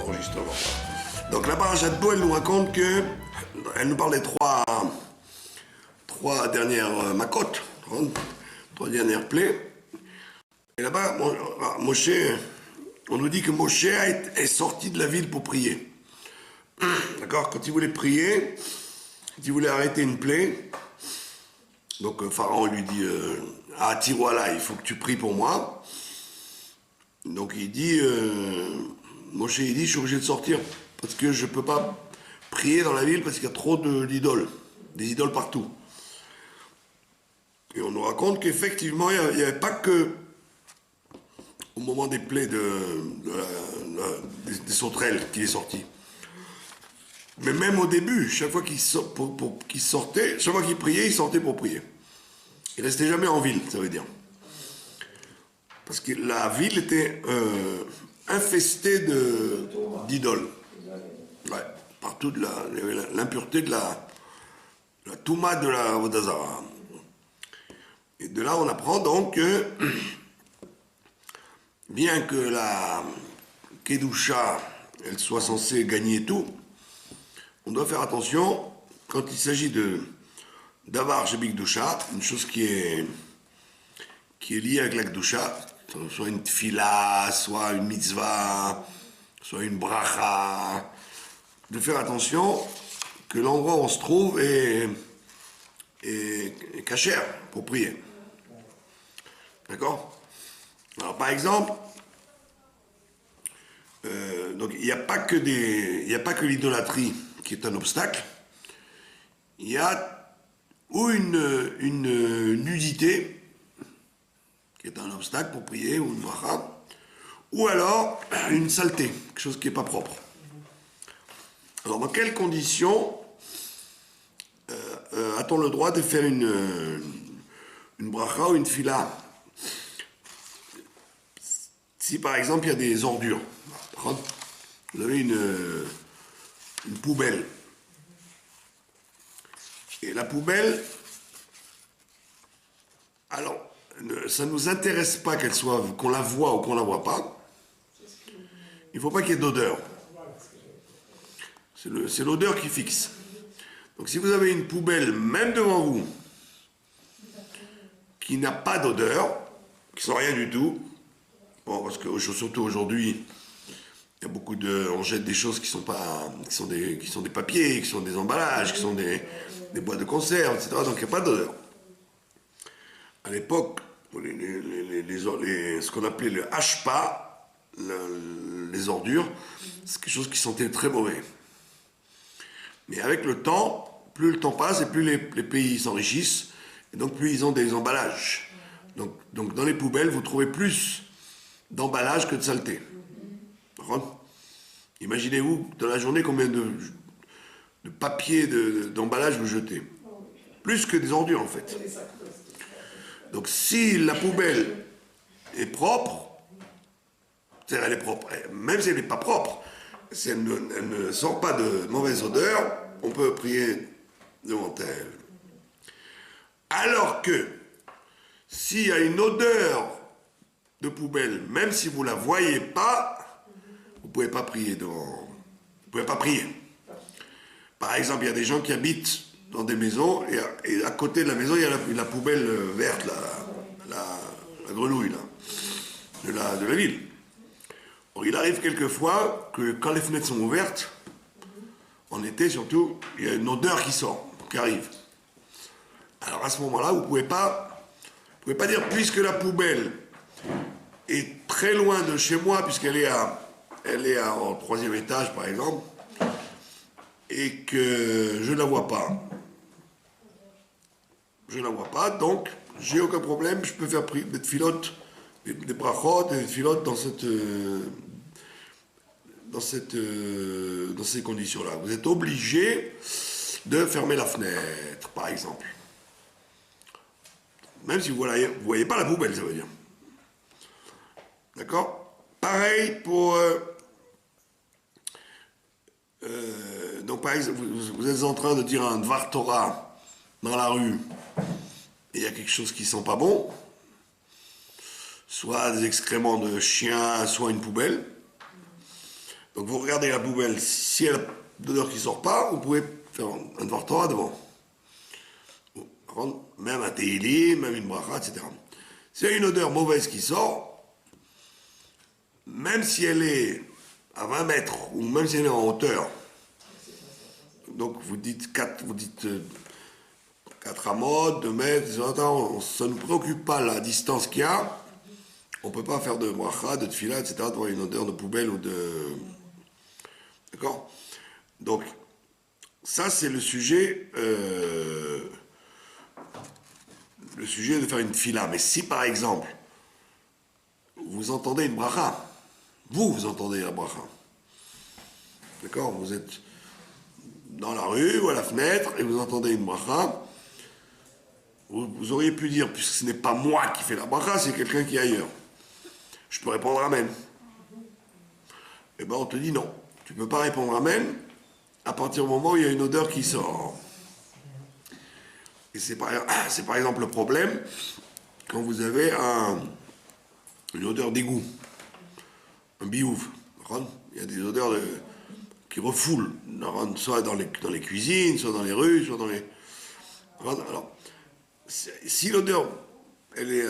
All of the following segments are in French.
enregistrement. Donc la parashat Bo, elle nous raconte que, elle nous parle des trois dernières makotes, trois dernières plaies. Et là-bas, Moshe, on nous dit que Moshe est sorti de la ville pour prier. D'accord? Quand il voulait prier, quand il voulait arrêter une plaie, donc Pharaon lui dit ah Tiroala, il faut que tu pries pour moi. Donc il dit Moshe il dit je suis obligé de sortir parce que je peux pas prier dans la ville parce qu'il y a trop d'idoles, des idoles partout. Et on nous raconte qu'effectivement il n'y avait pas que au moment des plaies des sauterelles qu'il est sorti. Mais même au début, chaque fois qu'il sortait, chaque fois qu'il priait, il sortait pour prier. Il restait jamais en ville, ça veut dire. Parce que la ville était infestée d'idoles. Ouais, partout l'impureté de la Touma de la Vodazara. Et de là, on apprend donc que, bien que la Kedusha, elle soit censée gagner tout, on doit faire attention quand il s'agit d'avoir chez Bigdusha, une chose qui est liée avec la Kedusha, soit une tfila, soit une mitzvah, soit une bracha, de faire attention que l'endroit où on se trouve est cachère pour prier. D'accord? Alors par exemple, donc il n'y a pas que l'idolâtrie qui est un obstacle, il y a ou une nudité qui est un obstacle pour prier, ou une bracha, ou alors une saleté, quelque chose qui n'est pas propre. Alors dans quelles conditions a-t-on le droit de faire une bracha ou une fila? Si par exemple il y a des ordures, vous avez une poubelle, et la poubelle, alors ça ne nous intéresse pas qu'on la voit ou qu'on la voit pas, il ne faut pas qu'il y ait d'odeur, c'est l'odeur qui fixe. Donc si vous avez une poubelle même devant vous qui n'a pas d'odeur, qui sent rien du tout, bon, parce que surtout aujourd'hui, il y a beaucoup on jette des choses qui sont des papiers, qui sont des emballages, qui sont des boîtes de conserve, etc. Donc il n'y a pas d'odeur. À l'époque, ce qu'on appelait le hashpa, les ordures, c'est quelque chose qui sentait très mauvais. Mais avec le temps, plus le temps passe et plus les pays s'enrichissent, et donc plus ils ont des emballages. Donc dans les poubelles, vous trouvez plus d'emballage que de saleté. Imaginez-vous dans la journée combien de papier, d'emballage vous jetez. Plus que des ordures en fait. Donc si la poubelle est propre, c'est-à-dire elle est propre, même si elle n'est pas propre, si elle ne sort pas de mauvaise odeur, on peut prier devant elle. Alors que s'il y a une odeur de poubelle, même si vous ne la voyez pas, vous ne pouvez pas prier devant. Vous ne pouvez pas prier. Par exemple, il y a des gens qui habitent dans des maisons et à côté de la maison, il y a la poubelle verte, la grenouille là, de la ville. Or, il arrive quelquefois que quand les fenêtres sont ouvertes, en été surtout, il y a une odeur qui arrive. Alors à ce moment-là, vous ne pouvez pas dire, puisque la poubelle est très loin de chez moi, puisqu'elle est au 3e étage par exemple, et que je ne la vois pas. Je ne la vois pas, donc j'ai aucun problème, je peux faire des filotes, des brachot, des filotes dans ces conditions-là. Vous êtes obligé de fermer la fenêtre, par exemple. Même si vous ne voyez pas la poubelle, ça veut dire. D'accord? Pareil pour... donc par exemple, vous êtes en train de dire un Dvar Torah dans la rue, et il y a quelque chose qui sent pas bon, soit des excréments de chien, soit une poubelle. Donc vous regardez la poubelle, si elle a d'odeur qui ne sort pas, vous pouvez faire un Dvar Torah devant. Même un Tehillim, même une bracha, etc. S'il y a une odeur mauvaise qui sort, même si elle est à 20 mètres, ou même si elle est en hauteur, donc vous dites 4 amot, 2 mètres, ça ne nous préoccupe pas la distance qu'il y a, on ne peut pas faire de bracha, de tfila, etc., devant une odeur de poubelle ou de... D'accord? Donc, ça c'est le sujet de faire une tfila. Mais si par exemple, vous entendez une bracha, vous entendez la bracha, d'accord? Vous êtes dans la rue ou à la fenêtre et vous entendez une bracha, vous auriez pu dire, puisque ce n'est pas moi qui fais la bracha, c'est quelqu'un qui est ailleurs. Je peux répondre amen. Eh bien on te dit non, tu ne peux pas répondre amen à partir du moment où il y a une odeur qui sort. Et c'est par exemple le problème quand vous avez une odeur d'égout, un biouf. Il y a des odeurs qui refoulent, soit dans les cuisines, soit dans les rues, soit dans les... Alors, si l'odeur, elle est,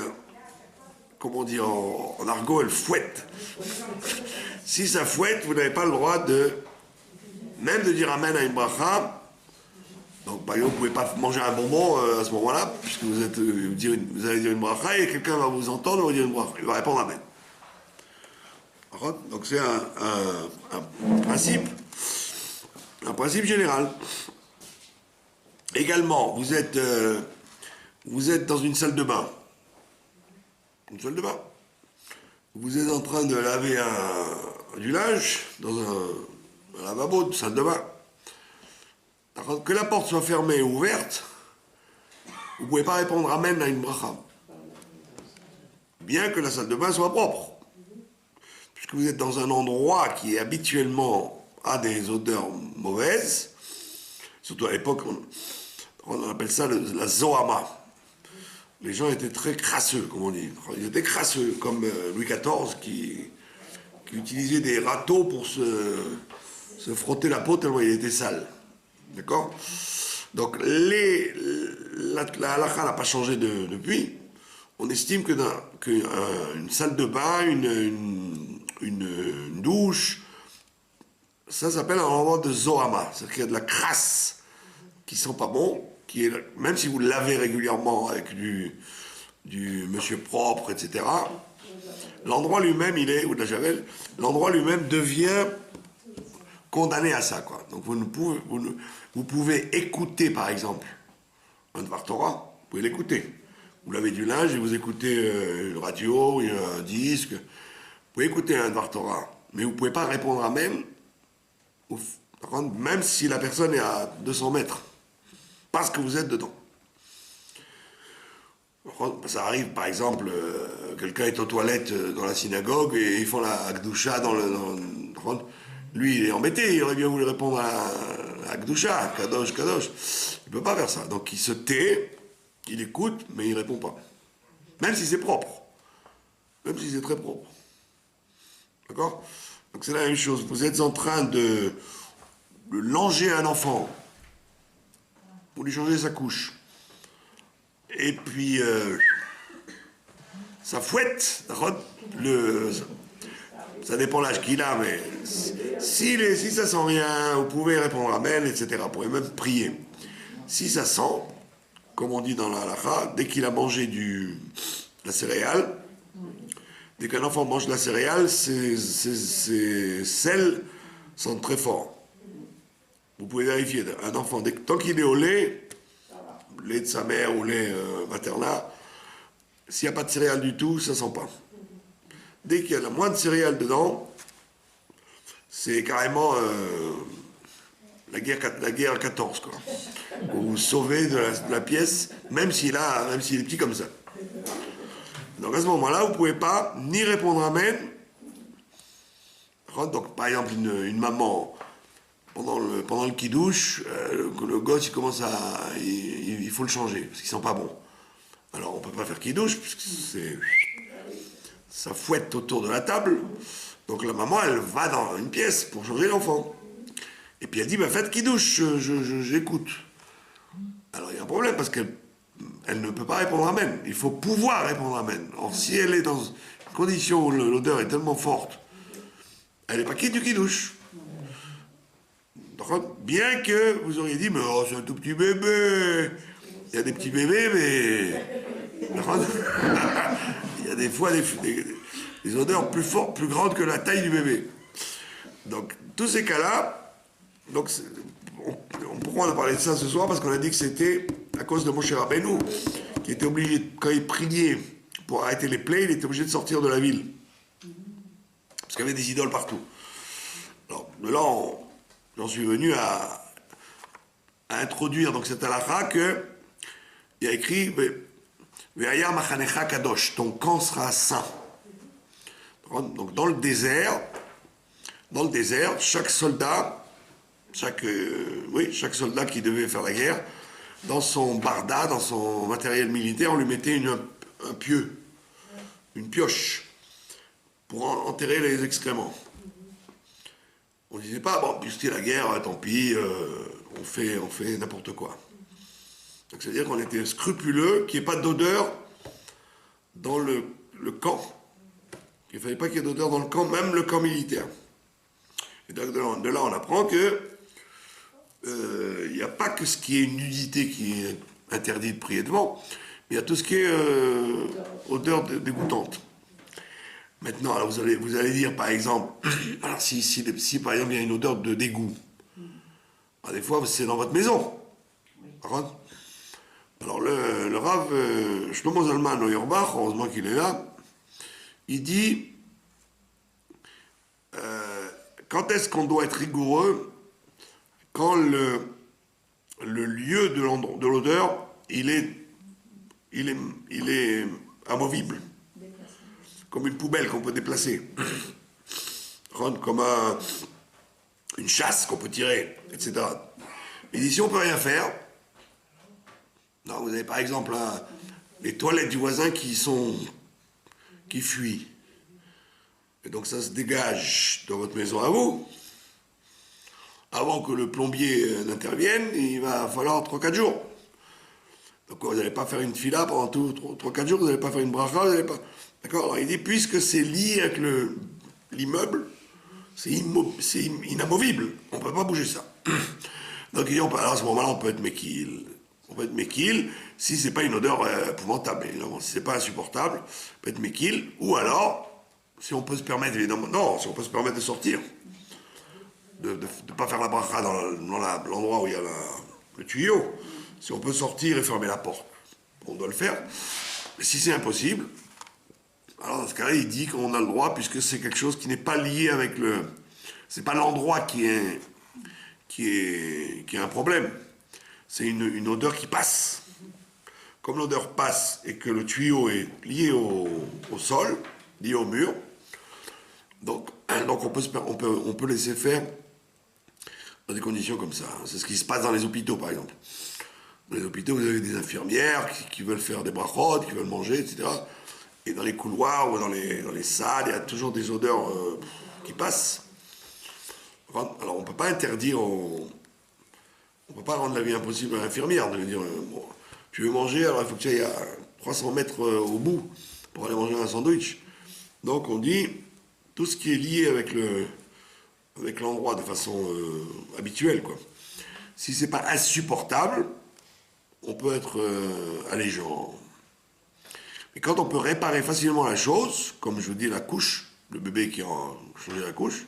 comment dire, en argot, elle fouette. Si ça fouette, vous n'avez pas le droit même de dire amen à une bracha. Donc, par exemple, vous ne pouvez pas manger un bonbon à ce moment-là, puisque vous allez dire une bracha et quelqu'un va vous entendre, vous dire une bracha. Il va répondre amen. Donc, c'est un principe général. Également, vous êtes dans une salle de bain. Une salle de bain. Vous êtes en train de laver du linge dans un lavabo de salle de bain. Que la porte soit fermée ou ouverte, vous ne pouvez pas répondre amen à une bracha. Bien que la salle de bain soit propre. Puisque vous êtes dans un endroit qui habituellement a des odeurs mauvaises, surtout à l'époque, on appelle ça la zohama. Les gens étaient très crasseux, comme on dit. Ils étaient crasseux, comme Louis XIV qui utilisait des râteaux pour se frotter la peau tellement il était sale. D'accord? Donc, la halakha n'a pas changé depuis. On estime qu'une salle de bain, une douche, ça s'appelle un endroit de zohama. C'est-à-dire qu'il y a de la crasse qui sent pas bon, même si vous le lavez régulièrement avec du monsieur propre, etc., l'endroit lui-même, ou de la javel, l'endroit lui-même devient condamné à ça, quoi. Donc vous pouvez écouter, par exemple, un Dvar Torah, vous pouvez l'écouter. Vous lavez du linge et vous écoutez une radio, un disque. Vous pouvez écouter un Dvar Torah, mais vous ne pouvez pas répondre amen, même si la personne est à 200 mètres, parce que vous êtes dedans. Ça arrive, par exemple, quelqu'un est aux toilettes dans la synagogue et ils font la Akdoucha lui, il est embêté, il aurait bien voulu répondre à Akdoucha, Kadosh, Kadosh. Il ne peut pas faire ça. Donc il se tait, il écoute, mais il ne répond pas. Même si c'est propre. Même si c'est très propre. D'accord? Donc c'est la même chose. Vous êtes en train de langer un enfant. Vous lui changez sa couche. Et puis, ça fouette, ça dépend l'âge qu'il a, mais si ça sent rien, vous pouvez répondre amen, etc. Vous pouvez même prier. Si ça sent, comme on dit dans la halakha, dès qu'il a mangé la céréale, dès qu'un enfant mange de la céréale, ses sels sentent très fort. Vous pouvez vérifier, un enfant, tant qu'il est au lait de sa mère ou lait maternel, s'il n'y a pas de céréales du tout, ça ne sent pas. Dès qu'il y a la moindre céréales dedans, c'est carrément la guerre à 14, quoi. Vous vous sauvez de la pièce, même s'il est petit comme ça. Donc à ce moment-là, vous ne pouvez pas ni répondre amen. Donc par exemple, une maman, pendant le kidouche, le gosse il commence il faut le changer, parce qu'il ne sent pas bon. Alors on ne peut pas faire kidouche, puisque ça fouette autour de la table. Donc la maman, elle va dans une pièce pour changer l'enfant. Et puis elle dit, faites qui douche, j'écoute. Alors il y a un problème parce qu'elle ne peut pas répondre amen. Il faut pouvoir répondre amen. Or si elle est dans une condition où l'odeur est tellement forte, elle n'est pas quitte du qui douche. Bien que vous auriez dit, mais oh, c'est un tout petit bébé. Il y a des petits bébés, mais... il y a des fois des odeurs plus fortes, plus grandes que la taille du bébé. Donc, tous ces cas-là, donc, pourquoi on a parlé de ça ce soir? Parce qu'on a dit que c'était à cause de Moshe Rabbeinu, qui était obligé, quand il priait pour arrêter les plaies, il était obligé de sortir de la ville. Parce qu'il y avait des idoles partout. Alors, de là, j'en suis venu à introduire donc cette halakha que il y a écrit Ve'aya machanecha kadosh, ton camp sera saint. Donc dans le désert, chaque soldat qui devait faire la guerre, dans son barda, dans son matériel militaire, on lui mettait un pieu, une pioche, pour enterrer les excréments. On ne disait pas, bon, puisque la guerre, tant pis, on fait n'importe quoi. Donc c'est-à-dire qu'on était scrupuleux, qu'il n'y ait pas d'odeur dans le camp. Il ne fallait pas qu'il y ait d'odeur dans le camp, même le camp militaire. Et donc de là, on apprend que il n'y a pas que ce qui est une nudité qui est interdit de prier devant, mais il y a tout ce qui est odeur dégoûtante. Maintenant, alors vous allez dire, par exemple, alors si par exemple il y a une odeur de dégoût, alors des fois c'est dans votre maison. Alors le Rav Shlomo Zalman Auerbach, heureusement qu'il est là, il dit quand est-ce qu'on doit être rigoureux quand le lieu de l'odeur il est amovible, comme une poubelle qu'on peut déplacer, comme une chasse qu'on peut tirer, etc. Mais ici on peut rien faire. Non, vous avez par exemple les toilettes du voisin qui fuient. Et donc ça se dégage dans votre maison à vous. Avant que le plombier n'intervienne, il va falloir 3-4 jours. Donc vous n'allez pas faire une fila pendant 3-4 jours, vous n'allez pas faire une bracha, vous n'allez pas... D'accord? Alors il dit, puisque c'est lié avec l'immeuble, c'est inamovible. On ne peut pas bouger ça. Donc il dit, alors à ce moment-là, on peut être méquille. On peut être méquille si c'est pas une odeur épouvantable, évidemment. Si c'est pas insupportable, on peut être méquille. Ou alors, si on peut se permettre, évidemment, non, si on peut se permettre de sortir, de ne pas faire la bracha dans l'endroit où il y a le tuyau. Si on peut sortir et fermer la porte, on doit le faire. Mais si c'est impossible, alors dans ce cas-là, il dit qu'on a le droit, puisque c'est quelque chose qui n'est pas lié avec c'est pas l'endroit qui est un problème. C'est une odeur qui passe. Comme l'odeur passe et que le tuyau est lié au sol, lié au mur, donc on peut laisser faire dans des conditions comme ça. C'est ce qui se passe dans les hôpitaux, par exemple. Dans les hôpitaux, vous avez des infirmières qui veulent faire des brachot, qui veulent manger, etc. Et dans les couloirs ou dans les salles, il y a toujours des odeurs qui passent. Alors on ne peut pas interdire on ne peut pas rendre la vie impossible à l'infirmière de lui dire bon, tu veux manger, alors il faut que tu ailles à 300 mètres au bout pour aller manger un sandwich. Donc on dit tout ce qui est lié avec l'endroit de façon habituelle, quoi. Si c'est pas insupportable, on peut être allégeant. Mais quand on peut réparer facilement la chose, comme je vous dis la couche, le bébé qui a changé la couche,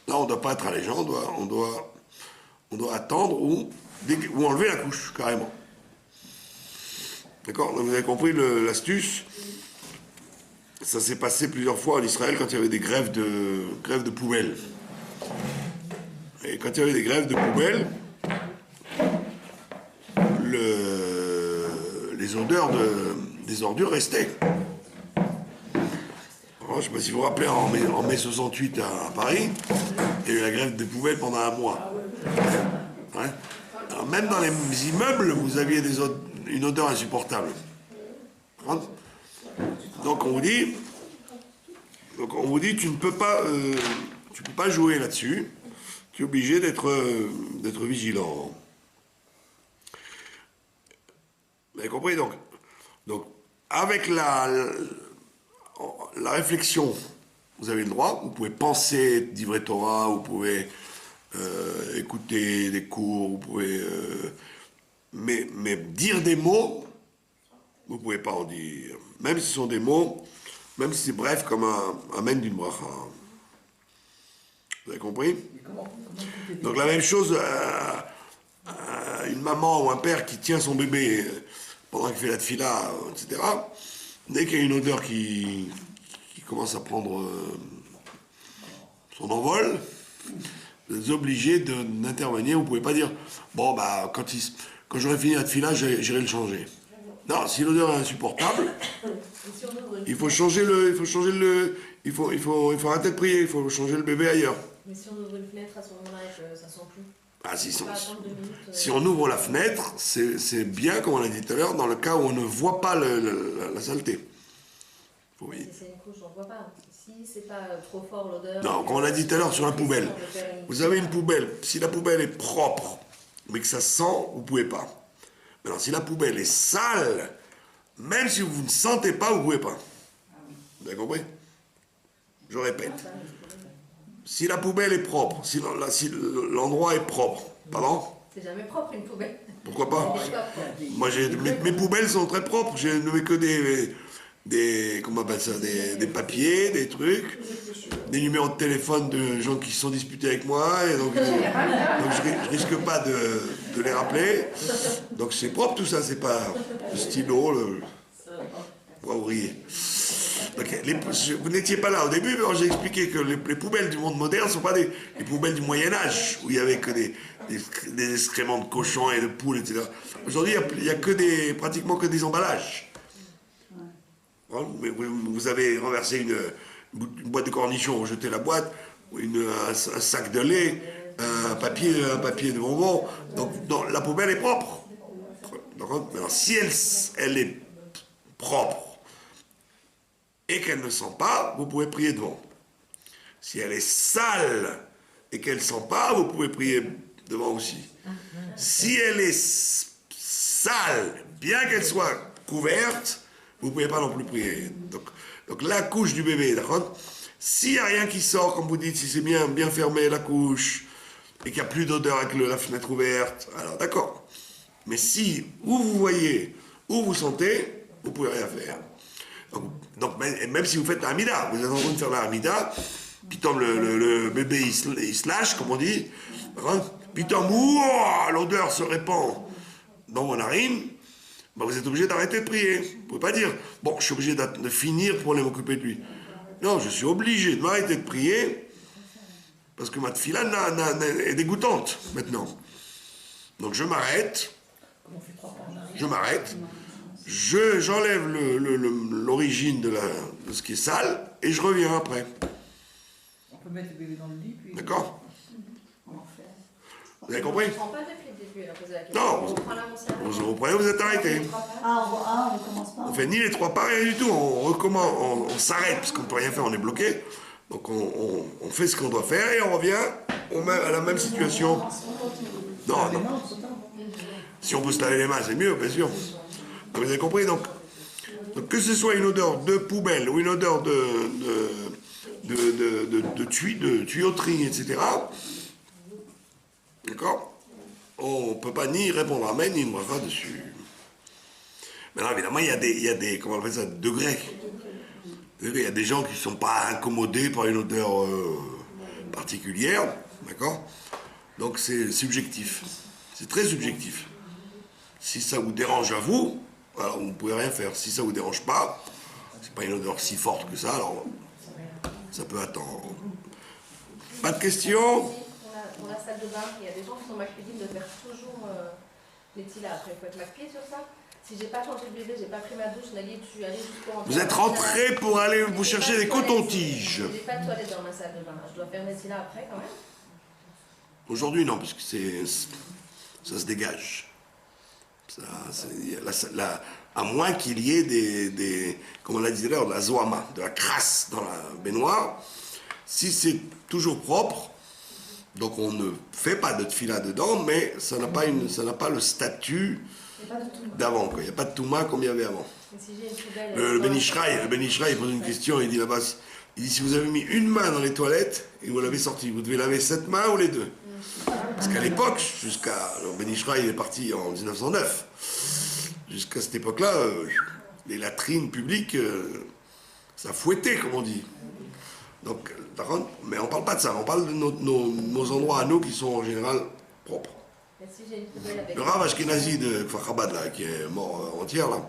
là on ne doit pas être allégeant, on doit attendre ou enlever la couche, carrément. D'accord? Donc vous avez compris l'astuce. Ça s'est passé plusieurs fois en Israël quand il y avait des grèves de poubelles. Et quand il y avait des grèves de poubelles, les odeurs des ordures restaient. Alors, je ne sais pas si vous vous rappelez, en mai 68 à Paris, il y a eu la grève des poubelles pendant un mois. Ouais. Alors même dans les immeubles, vous aviez une odeur insupportable. Donc on vous dit, Donc on vous dit tu ne peux pas, jouer là-dessus. Tu es obligé d'être vigilant. Vous avez compris donc avec la réflexion, vous avez le droit. Vous pouvez penser d'Ivre Torah, vous pouvez écouter des cours, vous pouvez mais dire des mots, vous ne pouvez pas en dire. Même si ce sont des mots, même si c'est bref comme un amen d'une bracha. Vous avez compris? Donc la même chose, une maman ou un père qui tient son bébé pendant qu'il fait la tfila, etc. Dès qu'il y a une odeur qui commence à prendre son envol, vous êtes obligé d'intervenir. Vous ne pouvez pas dire, bon, bah, quand j'aurai fini la tfila, j'irai le changer. Non, si l'odeur est insupportable, il faut arrêter de prier, il faut changer le bébé ailleurs. Mais si on ouvre une fenêtre à ce moment-là et que ça sent plus. Ah, si on ouvre la fenêtre, c'est bien, comme on l'a dit tout à l'heure, dans le cas où on ne voit pas la saleté. Oui. Si c'est une couche, on ne voit pas. Si c'est pas trop fort l'odeur. Non, comme on l'a dit tout à l'heure sur la poubelle. Vous avez une poubelle, si la poubelle est propre, mais que ça sent, vous ne pouvez pas. Maintenant, si la poubelle est sale, même si vous ne sentez pas, vous ne pouvez pas. Vous avez compris? Je répète. Si la poubelle est propre, si l'endroit est propre, pardon? C'est jamais propre une poubelle. Pourquoi pas? Moi, mes poubelles sont très propres. J'ai ne que comment on appelle ça, des papiers, des trucs, des numéros de téléphone de gens qui se sont disputés avec moi, et donc je risque pas de les rappeler. Donc c'est propre tout ça, c'est pas le stylo, le ouvrier. Okay. Vous n'étiez pas là au début, mais j'ai expliqué que les poubelles du monde moderne ne sont pas les poubelles du Moyen-Âge, où il n'y avait que des excréments de cochons et de poules, etc. Aujourd'hui, il n'y a pratiquement que des emballages. Vous avez renversé une boîte de cornichons, vous jetez la boîte, un sac de lait, un papier de bonbons. Donc la poubelle est propre. Maintenant, si elle est propre et qu'elle ne sent pas, vous pouvez prier devant. Si elle est sale et qu'elle ne sent pas, vous pouvez prier devant aussi. Si elle est sale, bien qu'elle soit couverte, vous ne pouvez pas non plus prier. Donc la couche du bébé, d'accord? S'il n'y a rien qui sort, comme vous dites, si c'est bien fermé la couche, et qu'il n'y a plus d'odeur avec la fenêtre ouverte, alors d'accord. Mais si, où vous voyez, où vous sentez, vous ne pouvez rien faire. Donc même si vous faites la Hamida, vous êtes en train de faire la Hamida, puis tombe le bébé il se lâche, comme on dit, puis tombe, l'odeur se répand dans vos narines, ben vous êtes obligé d'arrêter de prier. Vous ne pouvez pas dire, bon, je suis obligé de finir pour aller m'occuper de lui. Non, je suis obligé de m'arrêter de prier, parce que ma tefila est dégoûtante, maintenant. Donc je m'arrête, j'enlève l'origine de ce qui est sale, et je reviens après. On peut mettre le bébé dans le lit, puis... D'accord? Vous avez compris? On ne prend pas depuis le début, elle a posé la question. Non, vous reprenez, vous êtes arrêté. on recommence pas. On fait ni les trois pas, rien du tout. On recommence, on s'arrête, parce qu'on ne peut rien faire, on est bloqué. Donc on fait ce qu'on doit faire, et on revient à la même situation. Non. Si on peut se laver les mains, c'est mieux, bien sûr. Vous avez compris? Donc que ce soit une odeur de poubelle ou une odeur de tuyauterie, etc. D'accord? On ne peut pas ni répondre amen, ni une bracha dessus. Maintenant, évidemment, il y a des comment on appelle ça, degrés. Il y a des gens qui ne sont pas incommodés par une odeur particulière, d'accord? Donc c'est subjectif. C'est très subjectif. Si ça vous dérange à vous, alors vous ne pouvez rien faire. Si ça ne vous dérange pas, c'est pas une odeur si forte que ça, alors ça peut attendre. Pas de questions? Dans la salle de bain, il y a des gens qui sont macpédiles de faire toujours les tilas. Après, il faut être macpédile sur ça. Si j'ai pas changé de bébé, j'ai pas pris ma douche, Nali, tu es allé jusqu'au rentrée. Vous êtes rentré pour aller vous chercher des cotons-tiges. J'ai pas de toilette dans ma salle de bain. Je dois faire mes tilas après quand même. Aujourd'hui, non, parce que ça se dégage. Ça, à moins qu'il y ait comme on l'a dit tout à l'heure, de la zoama, de la crasse dans la baignoire. Si c'est toujours propre, donc on ne fait pas de tfila dedans, mais ça n'a pas le statut d'avant. Il n'y a pas de touma comme il y avait avant. Le Ben Ishraï pose une question, il dit là-bas, il dit si vous avez mis une main dans les toilettes et vous l'avez sortie, vous devez laver 7 mains ou les deux? Parce qu'à l'époque, le Ben Ishraï est parti en 1909, jusqu'à cette époque-là, les latrines publiques, ça fouettait, comme on dit. Donc, mais on parle pas de ça, on parle de nos endroits à nous qui sont en général propres. Le Rav Ashkenazi de Kfar Chabad, là, qui est mort entière, là,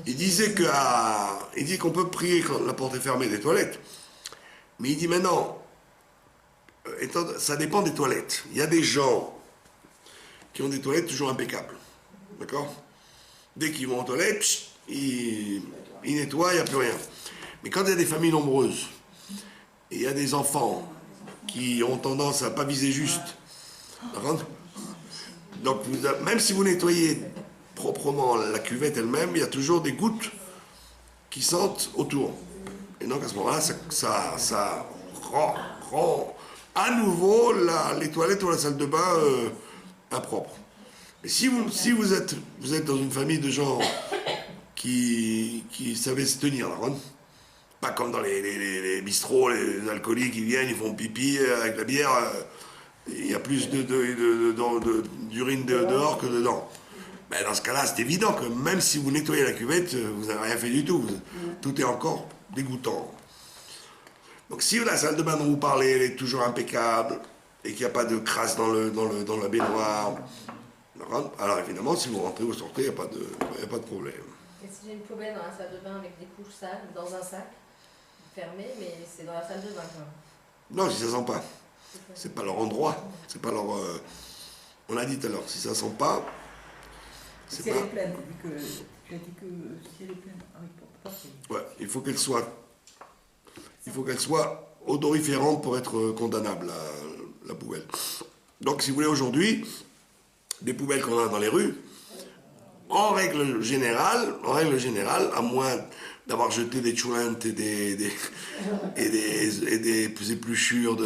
il disait qu'on peut prier quand la porte est fermée des toilettes. Mais il dit maintenant, ça dépend des toilettes. Il y a des gens qui ont des toilettes toujours impeccables. D'accord? Dès qu'ils vont aux toilettes, ils nettoient, il n'y a plus rien. Mais quand il y a des familles nombreuses, et il y a des enfants qui ont tendance à ne pas viser juste, donc même si vous nettoyez proprement la cuvette elle-même, il y a toujours des gouttes qui sentent autour. Et donc à ce moment-là, ça rend à nouveau les toilettes ou la salle de bain impropres. Et si vous êtes dans une famille de gens qui savaient se tenir, pas comme dans les bistrots, les alcooliques qui viennent, ils font pipi avec la bière, il y a plus d'urine dehors que dedans. Ben dans ce cas-là, c'est évident que même si vous nettoyez la cuvette, vous n'avez rien fait du tout. Tout est encore dégoûtant. Donc si la salle de bain dont vous parlez, elle est toujours impeccable, et qu'il n'y a pas de crasse dans la baignoire, alors évidemment, si vous rentrez ou sortez, il n'y a pas de problème. Et si j'ai une poubelle dans la salle de bain avec des couches sales, dans un sac, fermé, mais c'est dans la salle de bain quand même. Non, si ça sent pas. C'est pas leur endroit. C'est pas leur... On l'a dit tout à l'heure, si ça sent pas... Si elle est pleine, tu as dit que si elle est pleine, ouais, il faut qu'elle soit odoriférante pour être condamnable, la poubelle. Donc, si vous voulez, aujourd'hui, des poubelles qu'on a dans les rues, en règle générale, à moins d'avoir jeté des chouintes et des épluchures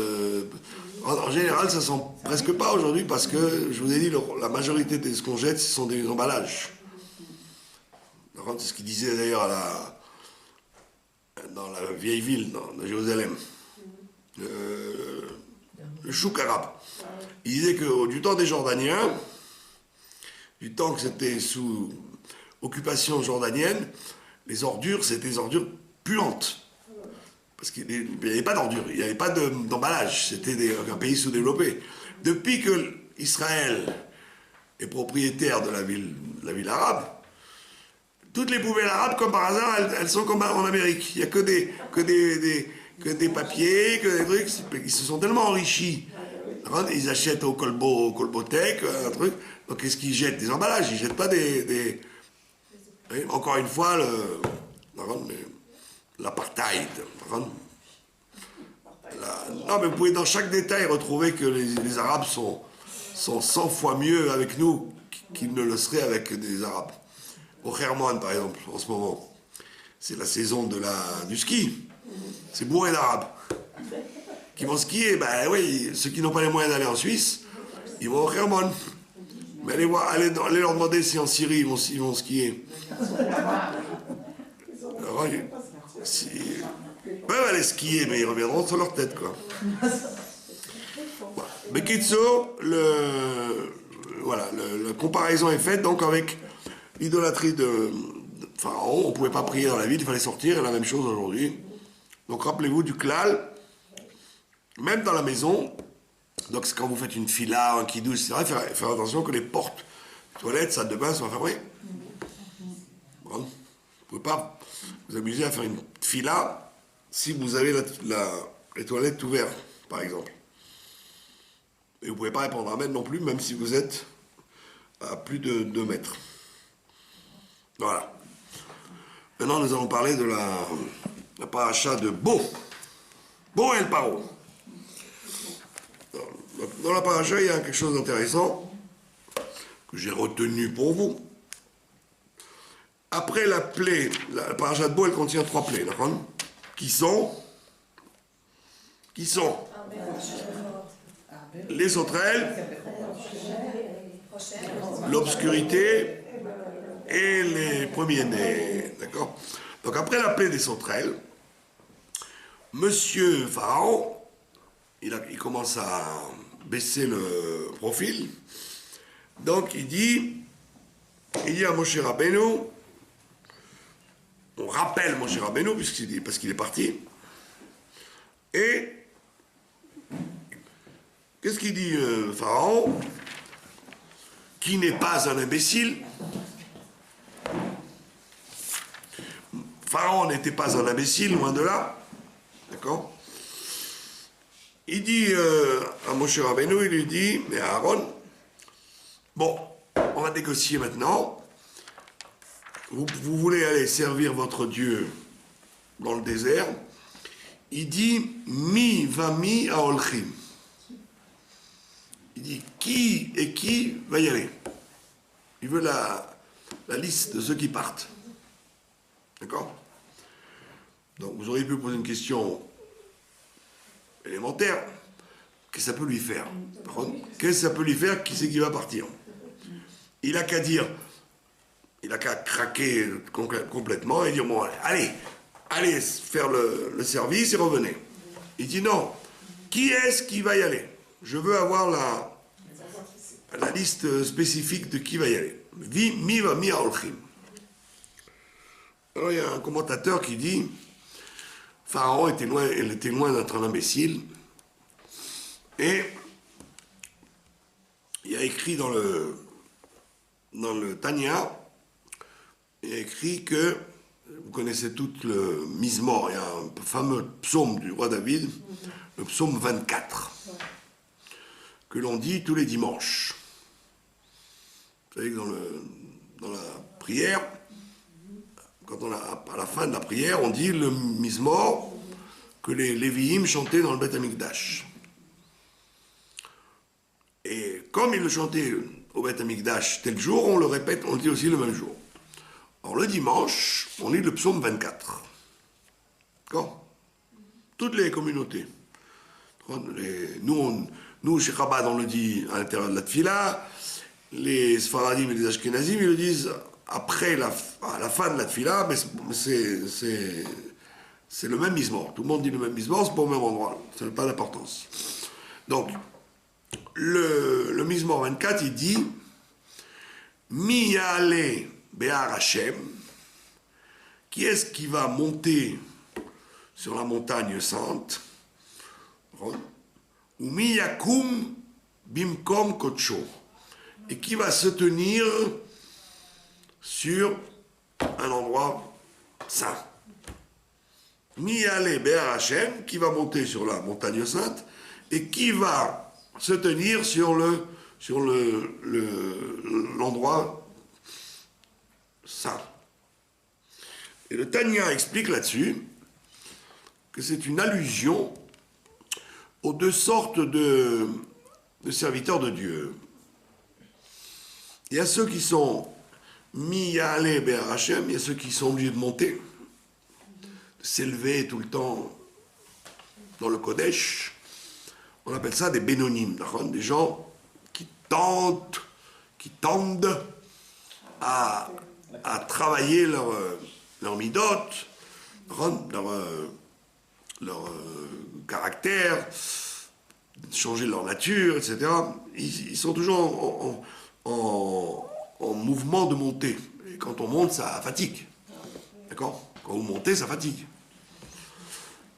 en général, ça sent presque pas aujourd'hui parce que, je vous ai dit, la majorité de ce qu'on jette, ce sont des emballages. C'est ce qu'il disait d'ailleurs dans la vieille ville, de Jérusalem. Le chouk arabe. Il disait que du temps des Jordaniens, du temps que c'était sous occupation jordanienne, les ordures, c'était des ordures puantes. Parce qu'il n'y avait pas d'ordures, il n'y avait pas d'emballage, c'était un pays sous-développé. Depuis que Israël est propriétaire de la ville arabe, toutes les poubelles arabes, comme par hasard, elles sont comme en Amérique. Il n'y a que des papiers, que des trucs, ils se sont tellement enrichis. Ils achètent au Colbotech, un truc. Donc qu'est-ce qu'ils jettent? Des emballages, ils ne jettent pas des... Encore une fois, l'apartheid. Non, mais vous pouvez dans chaque détail retrouver que les Arabes sont 100 fois mieux avec nous qu'ils ne le seraient avec des Arabes. Au Hermon, par exemple, en ce moment, c'est la saison du ski. C'est bourré d'Arabes. Qui vont skier, ben oui, ceux qui n'ont pas les moyens d'aller en Suisse, ils vont au Hermon. Mais allez leur demander si en Syrie ils vont skier. Alors, ils peuvent aller skier, mais ils reviendront sur leur tête, quoi. Mais Kitso, la comparaison est faite donc avec l'idolâtrie de Pharaon. On ne pouvait pas prier dans la ville, il fallait sortir, et la même chose aujourd'hui. Donc rappelez-vous du klal, même dans la maison. Donc c'est quand vous faites une fila, un kiddush, etc., faire attention que les portes, les toilettes, salles de bain soient fermées. Bon. Vous ne pouvez pas vous amuser à faire une fila si vous avez les toilettes ouvertes, par exemple. Et vous ne pouvez pas répondre amen non plus, même si vous êtes à plus de 2 mètres. Voilà. Maintenant, nous allons parler de la paracha de Bo. Bo et le paro. Dans la paracha, il y a quelque chose d'intéressant que j'ai retenu pour vous. après la plaie, la parashat Bo, elle contient 3 plaies, d'accord? Qui sont les sauterelles, l'obscurité et les premiers-nés, d'accord? Donc après la plaie des sauterelles, Monsieur Pharaon, il commence à baisser le profil, donc il dit à Moshe Rabbeinu, on rappelle Moshe Rabbeinu, parce qu'il est parti, et qu'est-ce qu'il dit Pharaon, qui n'est pas un imbécile? Pharaon n'était pas un imbécile, loin de là, d'accord? Il dit à Moshe Rabbeinu, il lui dit, mais à Aaron, bon, on va négocier maintenant, vous voulez aller servir votre Dieu dans le désert, il dit, mi va mi à Olchim. Il dit, qui va y aller? Il veut la liste de ceux qui partent. D'accord? Donc vous auriez pu poser une question élémentaire. Qu'est-ce que ça peut lui faire? Qu'est-ce que ça peut lui faire? Qui c'est qui va partir? Il n'a qu'à dire, il n'a qu'à craquer complètement et dire, bon, allez faire le service et revenez. Il dit non, qui est-ce qui va y aller? Je veux avoir la liste spécifique de qui va y aller. Mi va mi à Olchim. Alors il y a un commentateur qui dit, Pharaon était loin d'être un imbécile, et il a écrit dans le Tanya, il a écrit que, vous connaissez tout le Mizmor, il y a un fameux psaume du roi David, le psaume 24, que l'on dit tous les dimanches. Vous savez que dans la prière, quand à la fin de la prière, on dit le Mizmor que les Lévi'im chantaient dans le Beth Amikdash. Et comme ils le chantaient au Beth Amikdash tel jour, on le répète, on le dit aussi le même jour. Alors le dimanche, on lit le psaume 24. D'accord? Toutes les communautés. Nous, chez Chabad, on le dit à l'intérieur de la Tfila. Les Sfaradim et les Ashkenazim, ils le disent après à la fin de la Tfila, mais c'est le même Mizmor. Tout le monde dit le même Mizmor, c'est pas au même endroit. Ça n'a pas d'importance. Donc, le Mizmor 24, il dit Mi ya'ale be'ar Hashem. Qui est-ce qui va monter sur la montagne sainte? Ou mi yakum bimkom kodsho. Et qui va se tenir sur un endroit saint. Mi ya'ale be'ar Hashem, qui va monter sur la montagne sainte, et qui va se tenir sur l'endroit saint. Et le Tanya explique là-dessus que c'est une allusion aux deux sortes de serviteurs de Dieu. Il y a ceux qui sont mi ya'ale be'ar Hashem, il y a ceux qui sont obligés de monter, de s'élever tout le temps dans le Kodesh. On appelle ça des bénonim, des gens qui tendent à travailler leur midot, leur caractère, changer leur nature, etc. Ils sont toujours en mouvement de montée. Et quand on monte, ça fatigue. D'accord? Quand vous montez, ça fatigue.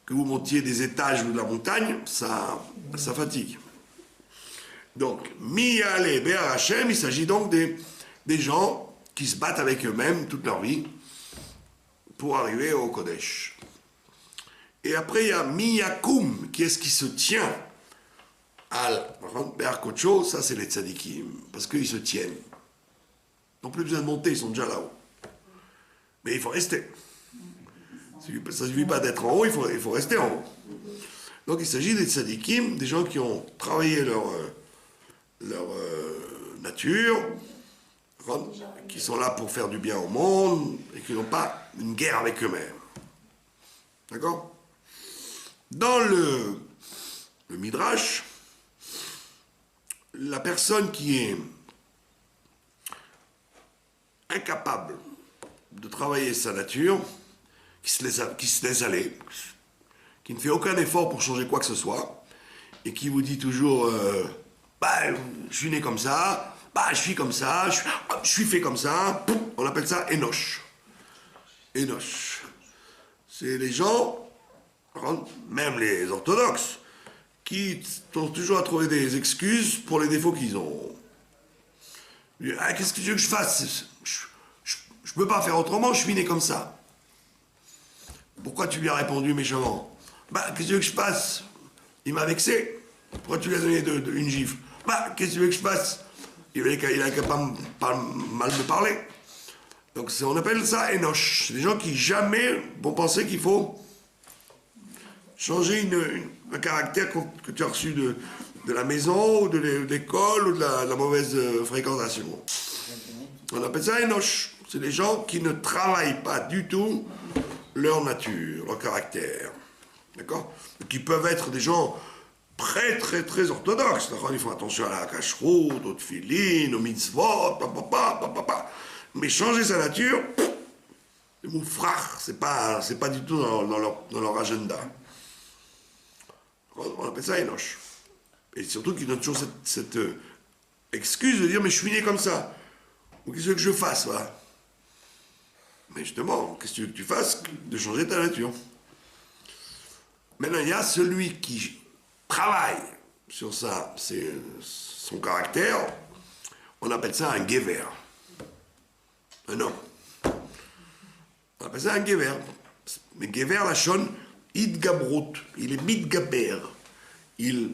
Que vous montiez des étages ou de la montagne, ça fatigue. Donc, Mi ya'ale be'ar Hashem, il s'agit donc des gens qui se battent avec eux-mêmes toute leur vie pour arriver au Kodesh. Et après, il y a Mi yakum, qui est-ce qui se tient al be'ar kodsho, ça c'est les tzadikim, parce qu'ils se tiennent. Ils n'ont plus besoin de monter, ils sont déjà là-haut. Mais il faut rester. Ça ne suffit pas d'être en haut, il faut rester en haut. Donc il s'agit des tzadikim, des gens qui ont travaillé leur nature, qui sont là pour faire du bien au monde et qui n'ont pas une guerre avec eux-mêmes. D'accord? Dans le Midrash, la personne qui est incapable de travailler sa nature, qui se laisse aller, qui ne fait aucun effort pour changer quoi que ce soit, et qui vous dit toujours je suis né comme ça, je suis comme ça, je suis fait comme ça, on appelle ça Enoch. Enoch. C'est les gens, même les orthodoxes, qui ont toujours à trouver des excuses pour les défauts qu'ils ont. Qu'est-ce que tu veux que je fasse? Je peux pas faire autrement, je suis né comme ça. Pourquoi tu lui as répondu méchamment? Qu'est-ce que tu veux que je fasse? Il m'a vexé. Pourquoi tu lui as donné une gifle? Qu'est-ce que tu veux que je fasse? Il a qu'à pas mal me parler. Donc on appelle ça Enoch. C'est des gens qui jamais vont penser qu'il faut changer un caractère que tu as reçu de la maison, ou de l'école, ou de la mauvaise fréquentation. On appelle ça Enoch. C'est des gens qui ne travaillent pas du tout leur nature, leur caractère. D'accord? Qui peuvent être des gens très, très, très orthodoxes. D'accord? Ils font attention à la cacheroute, aux tefilines, aux mitzvot, mais changer sa nature, c'est moufrach, c'est pas du tout dans leur agenda. On appelle ça Enoch. Et surtout qu'ils donnent toujours cette excuse de dire, mais je suis né comme ça. Ou qu'est-ce que je fasse, voilà. Mais justement, qu'est-ce que tu veux que tu fasses? De changer ta nature. Maintenant, il y a celui qui travaille sur ça, c'est son caractère. On appelle ça un gever. Un homme. On appelle ça un gever. Mais gever, la shon, idgabrut. Il est mitgaber. Il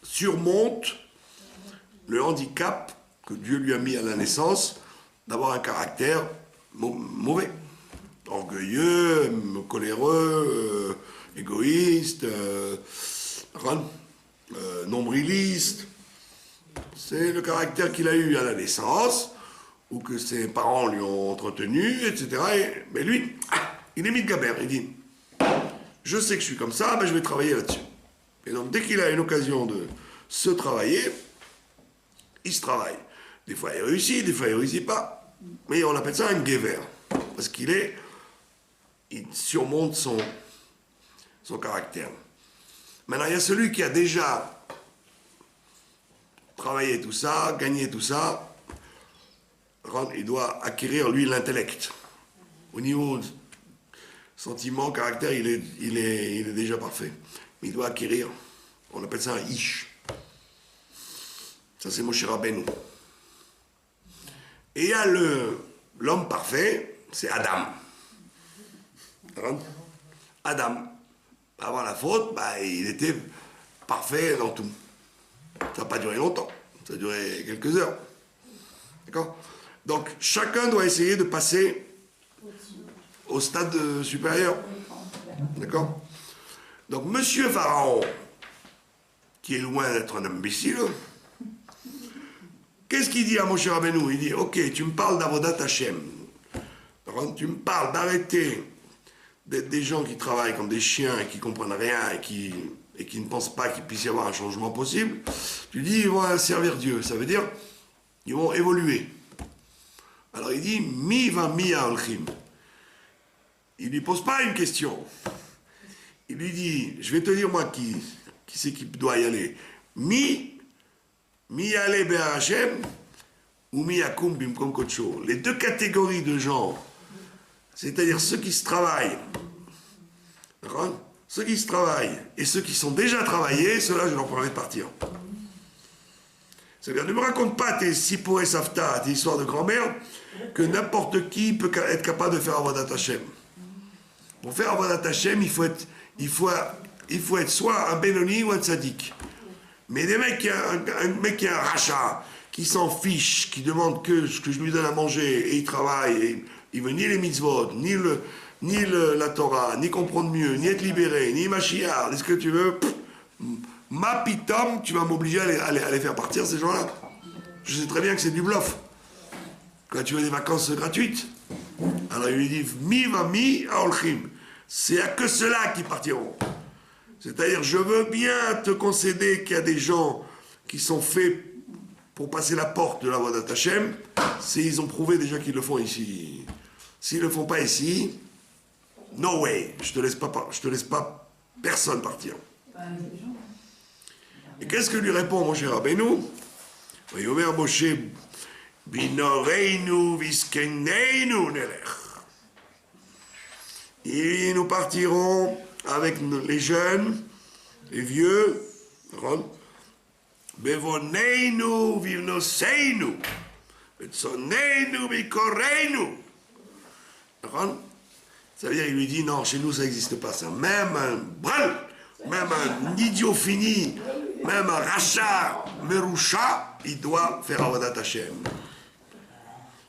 surmonte le handicap que Dieu lui a mis à la naissance d'avoir un caractère mauvais, orgueilleux, coléreux, égoïste, nombriliste. C'est le caractère qu'il a eu à la naissance, ou que ses parents lui ont entretenu, etc. Mais lui, il est mitgaber, il dit, je sais que je suis comme ça, je vais travailler là-dessus. Et donc dès qu'il a une occasion de se travailler, il se travaille. Des fois il réussit, des fois il ne réussit pas. Mais on appelle ça un gever. Parce qu'il surmonte son caractère. Maintenant, il y a celui qui a déjà travaillé tout ça, gagné tout ça. Il doit acquérir, lui, l'intellect. Au niveau sentiment, caractère, il est déjà parfait. Mais il doit acquérir. On appelle ça un ish. Ça, c'est Moshe Rabbeinu. Et il y a l'homme parfait, c'est Adam. Adam. Avant la faute, il était parfait dans tout. Ça n'a pas duré longtemps. Ça a duré quelques heures. D'accord? Donc, chacun doit essayer de passer au stade supérieur. D'accord? Donc, Monsieur Pharaon, qui est loin d'être un imbécile, qu'est-ce qu'il dit à Moshe Rabbeinu? Il dit, ok, tu me parles d'Avodat Hashem. Tu me parles d'arrêter d'être des gens qui travaillent comme des chiens et qui ne comprennent rien et qui ne pensent pas qu'il puisse y avoir un changement possible. Tu dis, ils vont servir Dieu. Ça veut dire, ils vont évoluer. Alors il dit, mi va mi alchim. Il ne lui pose pas une question. Il lui dit, je vais te dire moi qui c'est qui doit y aller. Mi ale be'ar Hashem ou mi yakum bimkom kodsho. Les deux catégories de gens, c'est-à-dire ceux qui se travaillent, d'accord? Ceux qui se travaillent et ceux qui sont déjà travaillés, ceux-là, je leur promets de partir. C'est-à-dire, ne me raconte pas tes sipo et safta, tes histoires de grand-mère, que n'importe qui peut être capable de faire Avodat Hashem. Pour faire Avodat Hashem, il faut être soit un Benoni ou un tzaddik. Mais un mec qui est un rachat, qui s'en fiche, qui demande que je lui donne à manger, et il travaille, et il veut ni les mitzvot, ni la Torah, ni comprendre mieux, ni être libéré, ni Mashiach, ni ce que tu veux, ma pitom, tu vas m'obliger à les faire partir, ces gens-là. Je sais très bien que c'est du bluff. quand tu veux des vacances gratuites. Alors il lui dit, mi va mi aolchim. C'est à que ceux-là qui partiront. C'est-à-dire, je veux bien te concéder qu'il y a des gens qui sont faits pour passer la porte de la voie d'Hachem, ils ont prouvé déjà qu'ils le font ici. S'ils ne le font pas ici, no way, je te laisse pas personne partir. Et qu'est-ce que lui répond mon cher Rabbeinu? Vayomer Moshe, binoreinu viskeneinu nelech. Et nous partirons avec les jeunes, les vieux, bevoneinu vivnoseinu, betsoneinu bikoreinu. Ça veut dire, il lui dit, non, chez nous, ça n'existe pas, ça. Même un bral, même un idiot fini, même un rachat, merusha, il doit faire Avodat Hashem.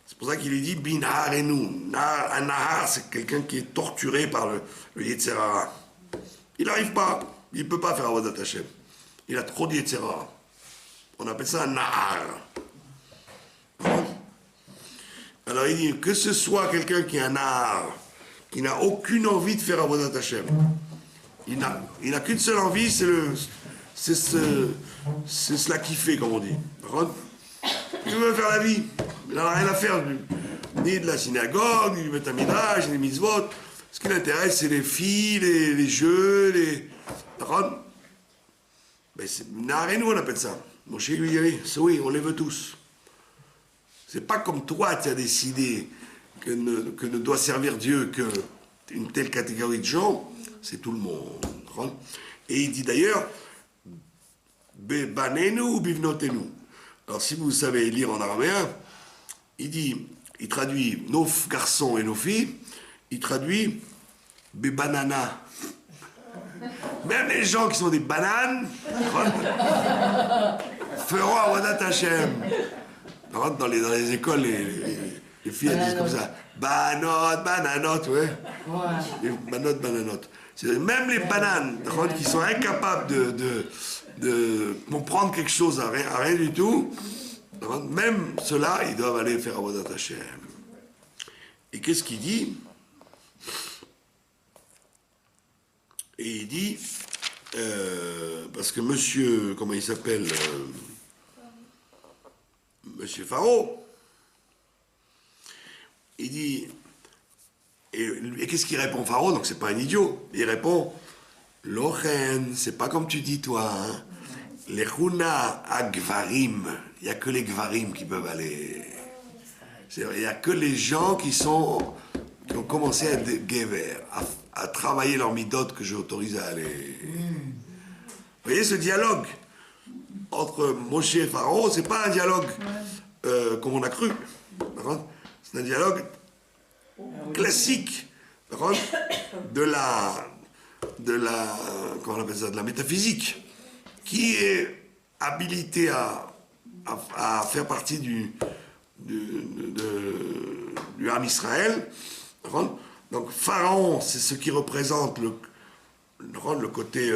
C'est pour ça qu'il lui dit, binahar et nous. Un nahar, c'est quelqu'un qui est torturé par le Yetzer Hara. Il n'arrive pas, il ne peut pas faire Avodat Hashem. Il a trop de Yetzer Hara. On appelle ça un nahar. Alors il dit que ce soit quelqu'un qui est un nahar, qui n'a aucune envie de faire Avodat Hashem. Il n'a qu'une seule envie, c'est cela qu'il fait, comme on dit. Il veut faire la vie. Il n'a rien à faire ni de la synagogue, ni du Beth Midrash, ni des mitzvot. Ce qui l'intéresse, c'est les filles, les jeux, les... Ben, nous on appelle ça. Moshe lui dit, oui, on les veut tous. C'est pas comme toi, tu as décidé que ne doit servir Dieu qu'une telle catégorie de gens, c'est tout le monde. Et il dit d'ailleurs, Bebanenu ou bivnotenu. Alors si vous savez lire en araméen, il traduit nos garçons et nos filles, il traduit Bebanana. Même les gens qui sont des bananes feront Avodat Hashem. Dans les écoles, les filles elles disent comme ça, banot, bananot, ouais. Banot, bananot. Même les bananes, qui sont incapables de comprendre quelque chose à rien du tout, même ceux-là, ils doivent aller faire Avodat Hashem. Et qu'est-ce qu'il dit? Et il dit, parce que monsieur, comment il s'appelle Monsieur Pharaon, il dit, et qu'est-ce qu'il répond Pharaon? Donc c'est pas un idiot, il répond, Lochen, c'est pas comme tu dis toi, hein. Les Huna Agvarim, il n'y a que les Gvarim qui peuvent aller. Il n'y a que les gens qui ont commencé à être Gever, à travailler leur midot que j'ai autorisé à aller. Vous voyez ce dialogue entre Moshe et Pharaon, c'est pas un dialogue comme on a cru. C'est un dialogue classique de la comment on appelle ça, de la métaphysique, qui est habilité à faire partie du Ham Israël. Donc Pharaon, c'est ce qui représente le côté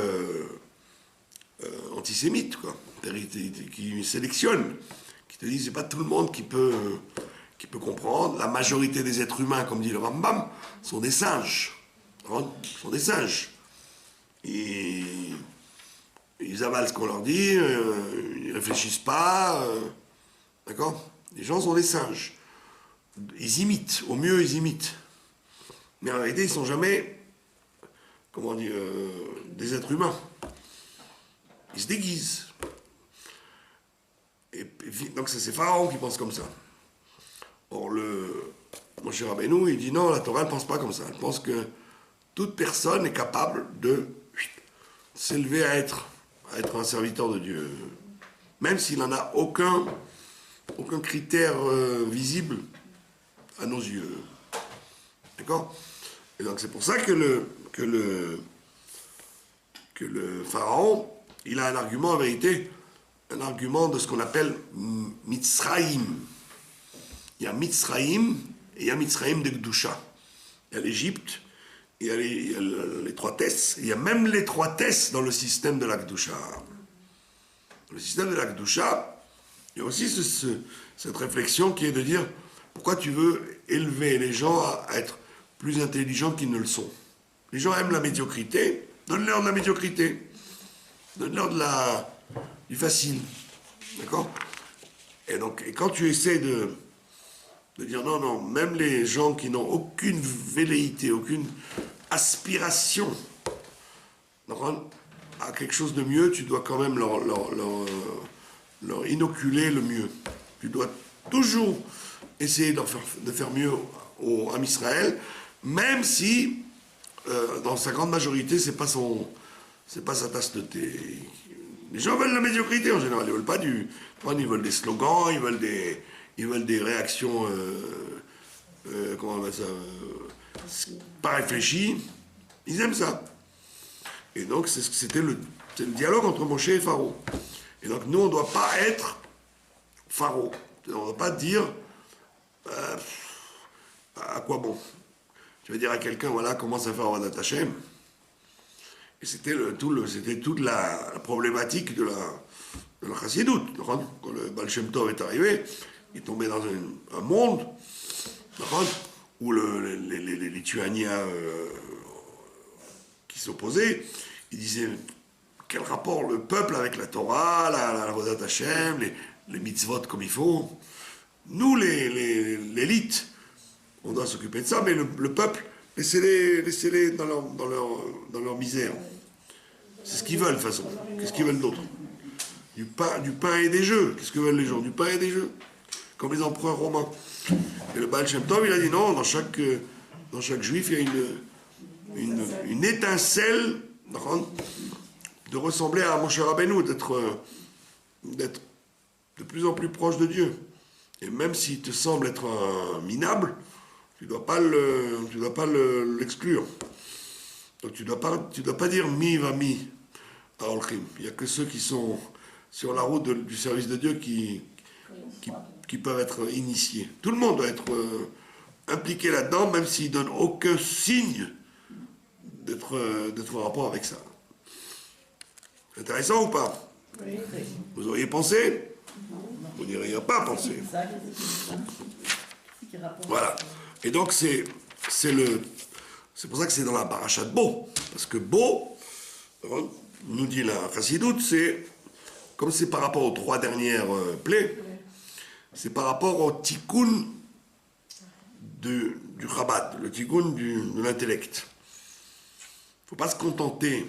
antisémite, quoi, qui sélectionne, qui te dit c'est pas tout le monde qui peut comprendre. La majorité des êtres humains, comme dit le Rambam, sont des singes. Sont des singes. Et ils avalent ce qu'on leur dit, ils réfléchissent pas, d'accord? Les gens sont des singes. Ils imitent, au mieux ils imitent. Mais en réalité, ils ne sont jamais, comment dire, des êtres humains. Ils se déguisent. Et donc c'est Pharaon qui pense comme ça. Or, mon cher Rabbeinu, il dit non, la Torah ne pense pas comme ça. Elle pense que toute personne est capable de s'élever à être un serviteur de Dieu. Même s'il n'en a aucun critère visible à nos yeux. D'accord? Et donc c'est pour ça que le pharaon, il a un argument en vérité, un argument de ce qu'on appelle Mitzraïm. Il y a Mitzraïm et il y a Mitzraïm de Gdusha. Il y a l'Égypte, il y a l'étroitesse, il y a même l'étroitesse dans le système de la Gdusha. Dans le système de la Gdusha, il y a aussi cette réflexion qui est de dire Pourquoi tu veux élever les gens à être plus intelligents qu'ils ne le sont? Les gens aiment la médiocrité, donne-leur de la médiocrité. Donne-leur du facile. D'accord? Et quand tu essaies de dire non, non, même les gens qui n'ont aucune velléité, aucune aspiration à quelque chose de mieux, tu dois quand même leur inoculer le mieux. Tu dois toujours essayer de faire mieux au Ham Israël, même si, dans sa grande majorité, c'est pas sa tasse de thé. Les gens veulent la médiocrité en général, ils veulent pas ils veulent des slogans, ils veulent des réactions, comment on va ça, pas réfléchies. Ils aiment ça. Et donc c'était le dialogue entre Moshe et Pharaon. Et donc nous on ne doit pas être Pharaon. On ne doit pas dire à quoi bon. Tu vas dire à quelqu'un, voilà, commence à faire Avodat Hashem. Et c'était toute la problématique de la Chassidoute. Quand le Baal Shem Tov est arrivé, il est tombé dans un monde où les Lituaniens qui s'opposaient, ils disaient quel rapport le peuple avec la Torah, la Avodat Hashem, les mitzvot comme il faut. Nous, l'élite, on doit s'occuper de ça, mais le peuple, laissez-les dans leur misère. C'est ce qu'ils veulent, de toute façon. Qu'est-ce qu'ils veulent d'autre? Du pain et des jeux. Qu'est-ce que veulent les gens? Du pain et des jeux. Comme les empereurs romains. Et le Baal Shem Tov, il a dit non, dans chaque juif, il y a une étincelle de ressembler à Moshe Rabbeinu, d'être de plus en plus proche de Dieu. Et même s'il te semble être un minable, tu ne dois pas l'exclure. Donc tu dois pas dire mi va mi à Olchim. Il n'y a que ceux qui sont sur la route du service de Dieu qui peuvent être initiés. Tout le monde doit être impliqué là-dedans, même s'il ne donne aucun signe d'être en rapport avec ça. Intéressant ou pas? Oui. Vous auriez pensé? Vous n'y auriez pas pensé. Voilà. Et donc c'est pour ça que c'est dans la paracha de Bo. Parce que Bo, nous dit la Chassidoute, comme c'est par rapport aux 3 dernières plaies, c'est par rapport au tikkun du Chabad, le tikkun de l'intellect. Il ne faut pas se contenter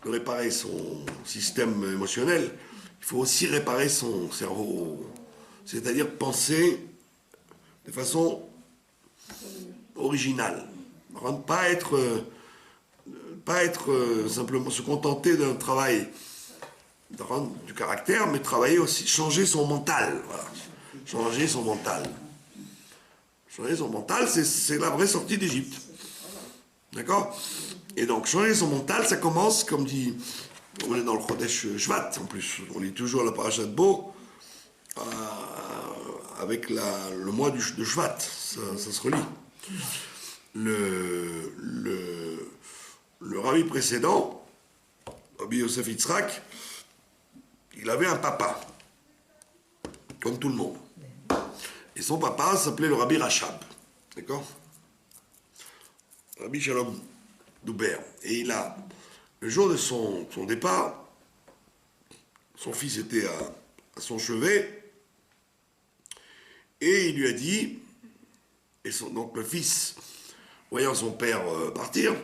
de réparer son système émotionnel, il faut aussi réparer son cerveau, c'est-à-dire penser de façon originale. Pas être simplement se contenter d'un travail du caractère, mais travailler aussi, changer son mental. Voilà. Changer son mental. Changer son mental, c'est la vraie sortie d'Égypte. D'accord? Et donc, changer son mental, ça commence, comme dit, on est dans le Chodesh Shvat, en plus, on lit toujours la paracha de Bo, avec le mois de Shvat, ça se relie. Le rabbi précédent, Rabbi Yosef Yitzhak, il avait un papa, comme tout le monde. Et son papa s'appelait le Rabbi Rachab, d'accord? Rabbi Shalom Douber. Et le jour de son départ, son fils était à son chevet, et il lui a dit, donc le fils, voyant son père partir,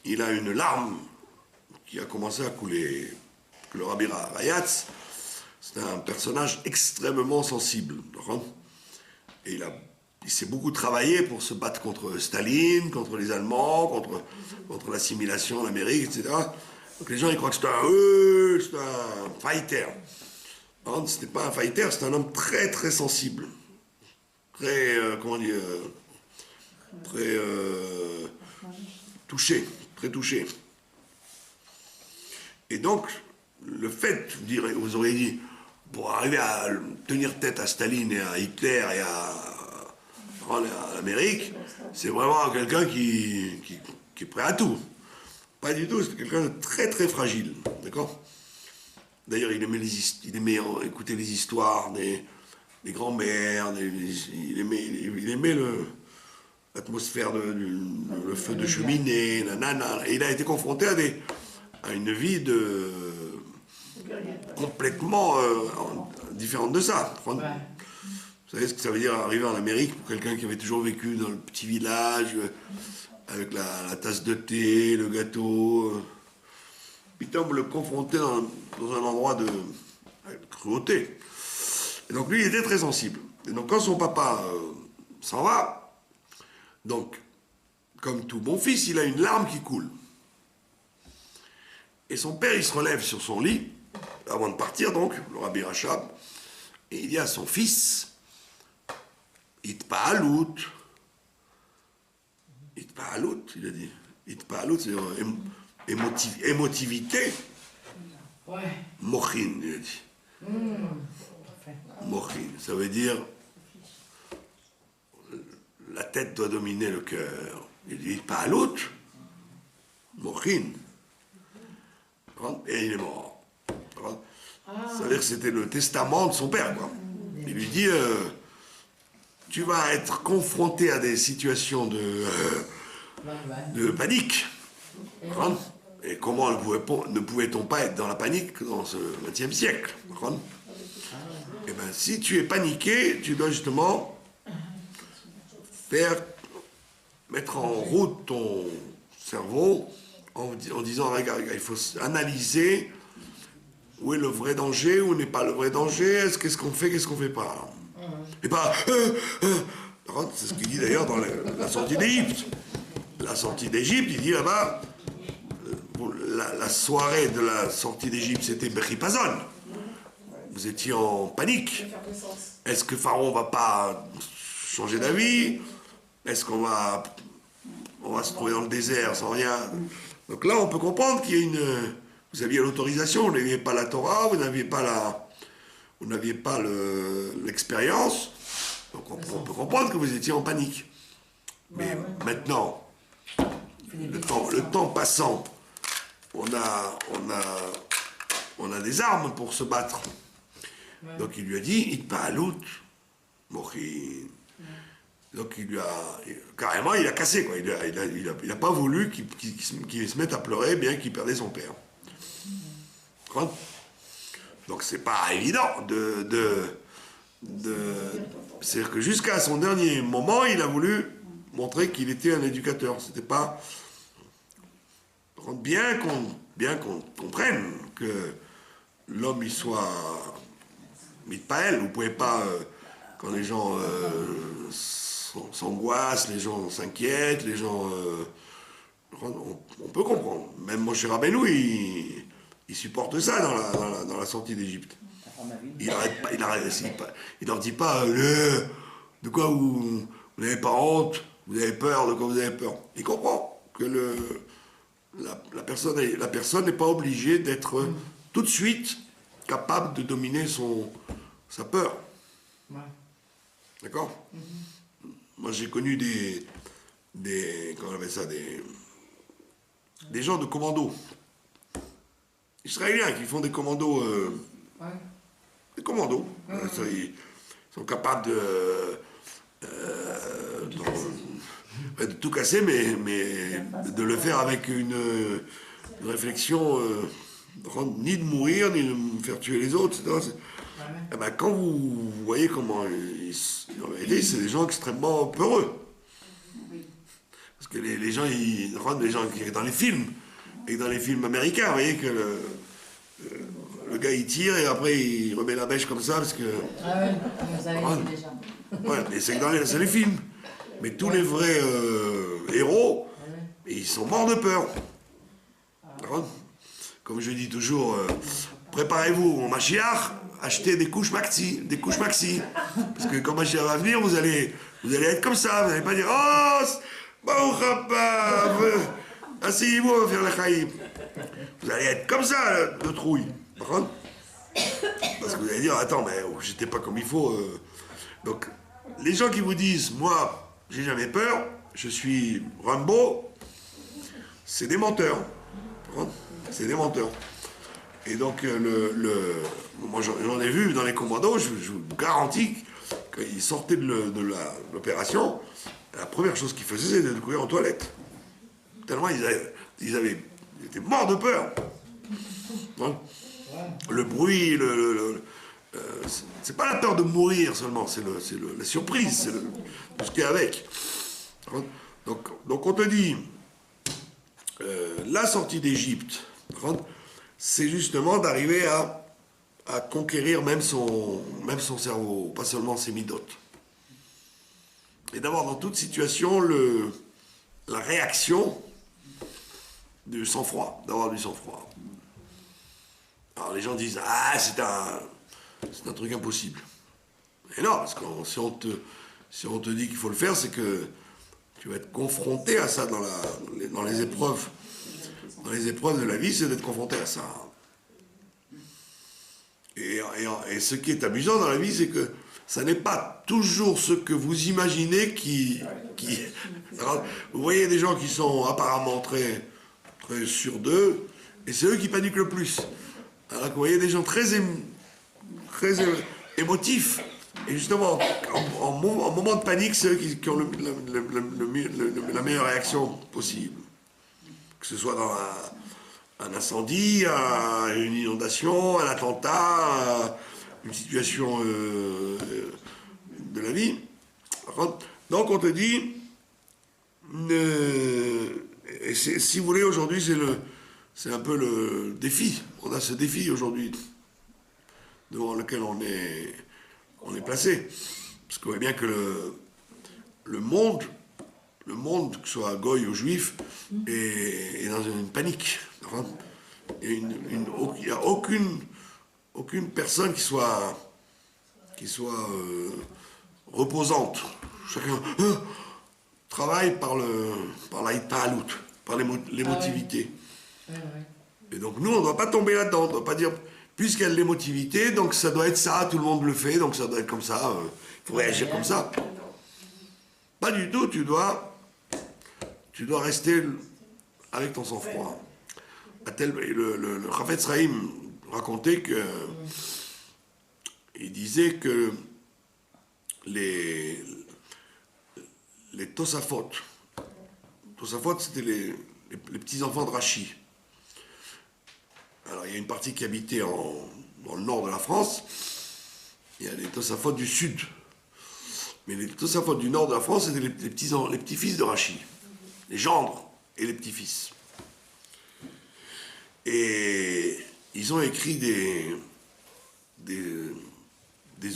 il a une larme qui a commencé à couler. Le Rabbi Rayatz, c'est un personnage extrêmement sensible. Et il s'est beaucoup travaillé pour se battre contre Staline, contre les Allemands, contre l'assimilation en Amérique, etc. Donc les gens ils croient que c'est un fighter. Non, ce n'était pas un fighter, c'est un homme très très sensible. Très, très touché, très touché. Et donc, le fait, vous auriez dit, pour arriver à tenir tête à Staline et à Hitler et à l'Amérique, c'est vraiment quelqu'un qui est prêt à tout. Pas du tout, c'est quelqu'un de très très fragile, d'accord? D'ailleurs, il aimait écouter les histoires les grands-mères, il aimait l'atmosphère, le feu de cheminée, nanana. Et il a été confronté à une vie complètement différente de ça. Vous savez ce que ça veut dire arriver en Amérique pour quelqu'un qui avait toujours vécu dans le petit village, avec la tasse de thé, le gâteau. Putain, vous le confrontez dans un endroit de cruauté. Et donc lui, il était très sensible. Et donc quand son papa s'en va, donc, comme tout bon fils, il a une larme qui coule. Et son père, il se relève sur son lit, avant de partir donc, le Rabbi Rachab, et il dit à son fils, Itpa'alut, Itpa'alut, il a dit. Itpa'alut, c'est émotivité. Mochin, il a dit. Mochin, ça veut dire la tête doit dominer le cœur. Il dit Itpa'alut, Mochin. Et il est mort. Ça veut dire que c'était le testament de son père, quoi. Il lui dit tu vas être confronté à des situations de panique. Et comment ne pouvait-on pas être dans la panique dans ce XXe siècle? Et bien, si tu es paniqué, tu dois justement mettre en route ton cerveau en disant, regarde, il faut analyser où est le vrai danger, où n'est pas le vrai danger, qu'est-ce qu'on fait, qu'est-ce qu'on fait pas. Et pas, c'est ce qu'il dit d'ailleurs dans la sortie d'Égypte. La sortie d'Égypte, il dit là-bas, la soirée de la sortie d'Égypte, c'était Bechipazon. Vous étiez en panique. Est-ce que Pharaon va pas changer d'avis? Est-ce qu'on va se trouver dans le désert sans rien? Donc là, on peut comprendre qu'il y a vous aviez l'autorisation, vous n'aviez pas la Torah, vous n'aviez pas l'expérience. Donc on peut comprendre que vous étiez en panique. Mais maintenant, le temps passant, on a des armes pour se battre. Donc il lui a dit, Itpa'alut, Mochin. Donc carrément, il a cassé, quoi. Il a pas voulu qu'il se mette à pleurer, bien qu'il perdait son père. Donc c'est pas évident c'est-à-dire que jusqu'à son dernier moment, il a voulu montrer qu'il était un éducateur. C'était pas bien qu'on comprenne que l'homme il soit mitpaël. Vous pouvez pas quand les gens s'angoissent, les gens s'inquiètent, les gens on peut comprendre. Même Moshe Rabbeinu, il supporte ça dans la sortie d'Égypte. Il leur dit pas de quoi vous n'avez pas honte, vous avez peur, de quoi vous avez peur. Il comprend que la personne n'est pas obligée d'être tout de suite capable de dominer sa peur. D'accord? Moi j'ai connu comment on appelle ça, des gens de commando. Israéliens qui font des commandos. Des commandos. Ils sont capables de tout casser, mais de le faire avec une réflexion ni de mourir, ni de faire tuer les autres, etc. Et ben, quand vous voyez comment en réalité, c'est des gens extrêmement peureux. Parce que les gens qui dans les films, et dans les films américains, vous voyez que le gars il tire et après il remet la bêche comme ça parce que. Ah ouais, vous avez vu déjà. Ouais, mais c'est les films. Mais tous les vrais héros, ils sont morts de peur. Comme je dis toujours, préparez-vous au Mashiach, achetez des couches maxi. Parce que quand Mashiach va venir, vous allez être comme ça, vous n'allez pas dire oh, Baruch haba, asseyez-vous, on va faire la chaïm. Vous allez être comme ça, de trouille. Parce que vous allez dire, attends, mais j'étais pas comme il faut. Donc, les gens qui vous disent, moi, j'ai jamais peur, je suis Rambo, c'est des menteurs. C'est des menteurs. Et donc, moi j'en ai vu dans les commandos, je vous garantis, quand ils sortaient de l'opération, la première chose qu'ils faisaient, c'était de courir en toilette. Tellement ils étaient morts de peur. Donc, le bruit, c'est pas la peur de mourir seulement, c'est la surprise, c'est tout ce qu'il y a avec. Donc on te dit, la sortie d'Égypte, c'est justement d'arriver à conquérir même son cerveau, pas seulement ses midotes. Et d'avoir dans toute situation la réaction du sang-froid, d'avoir du sang-froid. Alors les gens disent, ah, c'est un truc impossible. Et non, parce que si on te dit qu'il faut le faire, c'est que tu vas être confronté à ça dans les épreuves. Dans les épreuves de la vie, c'est d'être confronté à ça. Et ce qui est amusant dans la vie, c'est que ça n'est pas toujours ce que vous imaginez qui... Alors, vous voyez des gens qui sont apparemment très sûrs d'eux, et c'est eux qui paniquent le plus. Alors que vous voyez des gens très émotifs, et justement, en moment de panique, c'est eux qui ont la meilleure réaction possible. Que ce soit dans un incendie, une inondation, un attentat, une situation de la vie. Donc on te dit, si vous voulez, aujourd'hui, c'est un peu le défi. On a ce défi aujourd'hui devant lequel on est placé. Parce qu'on voit bien que le monde, que ce soit goy ou juif, est dans une panique. Il n'y a aucune personne qui soit reposante. Chacun travaille par la hitpaalout, par l'émotivité. Et donc nous, on ne doit pas tomber là-dedans. On ne doit pas dire, puisqu'il y a de l'émotivité, donc ça doit être ça, tout le monde le fait, donc ça doit être comme ça, il faut réagir comme ça. Pas du tout, tu dois rester avec ton sang-froid. Le Chafetz Chaim racontait il disait que les Tosafot, c'était les petits-enfants de Rachi. Alors il y a une partie qui habitait dans le nord de la France, il y a les Tosafot du sud. Mais les Tosafot du nord de la France, c'était les petits-fils de Rachi, les gendres et les petits-fils. Et ils ont écrit des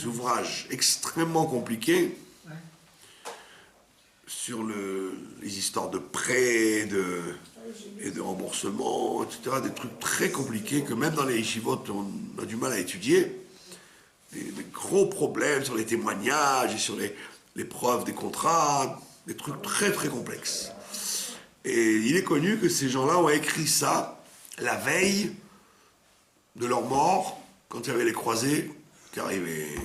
ouvrages extrêmement compliqués sur les histoires de prêts et de remboursement, etc. Des trucs très compliqués que même dans les yeshivot, on a du mal à étudier. Des gros problèmes sur les témoignages et sur les preuves des contrats, des trucs très très complexes. Et il est connu que ces gens-là ont écrit ça la veille de leur mort, quand il y avait les croisés qui arrivaient.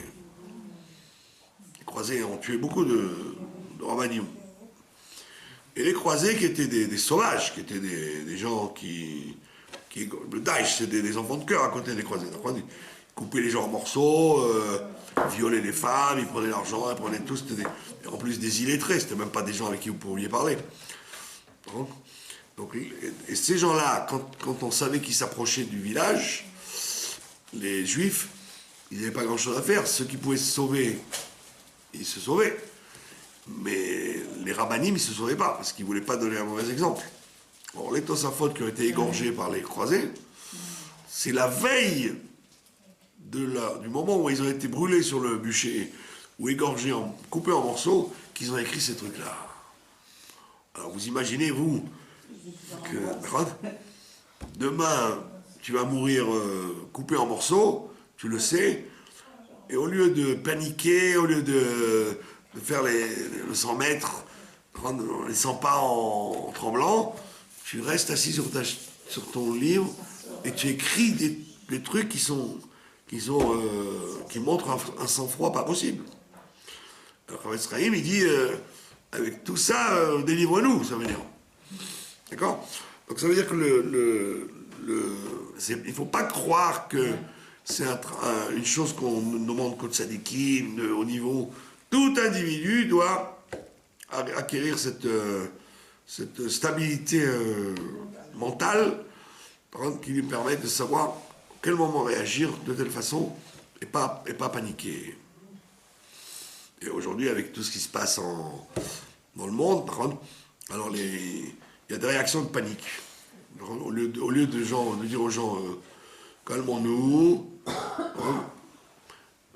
Les croisés ont tué beaucoup de Rabbanim. Et les croisés qui étaient des sauvages, qui étaient des gens qui le Daesh, c'était des enfants de cœur à côté des croisés. Ils coupaient les gens en morceaux, violaient les femmes, ils prenaient l'argent, ils prenaient tout. C'était en plus des illettrés, c'était même pas des gens avec qui vous pouviez parler. Donc, et ces gens-là, quand on savait qu'ils s'approchaient du village, les juifs, ils n'avaient pas grand-chose à faire. Ceux qui pouvaient se sauver, ils se sauvaient. Mais les rabbanim, ils ne se sauvaient pas, parce qu'ils ne voulaient pas donner un mauvais exemple. Or, les Tosafot qui ont été égorgés par les croisés, c'est la veille du moment où ils ont été brûlés sur le bûcher, ou égorgés, coupés en morceaux, qu'ils ont écrit ces trucs-là. Alors vous imaginez, vous, que demain, tu vas mourir coupé en morceaux, tu le sais, et au lieu de paniquer, au lieu de faire le 100 mètres, les 100 pas en tremblant, tu restes assis sur ton livre et tu écris des trucs qui montrent un sang-froid pas possible. Alors Chafetz Chaim, il dit, avec tout ça, délivre-nous, ça veut dire. D'accord ? Donc ça veut dire que il ne faut pas croire que c'est une chose qu'on demande qu'au tzadikim, au niveau... Tout individu doit acquérir cette stabilité mentale qui lui permet de savoir à quel moment réagir de telle façon et pas paniquer. Et aujourd'hui, avec tout ce qui se passe dans le monde, alors il y a des réactions de panique. Au lieu de dire aux gens calmons-nous,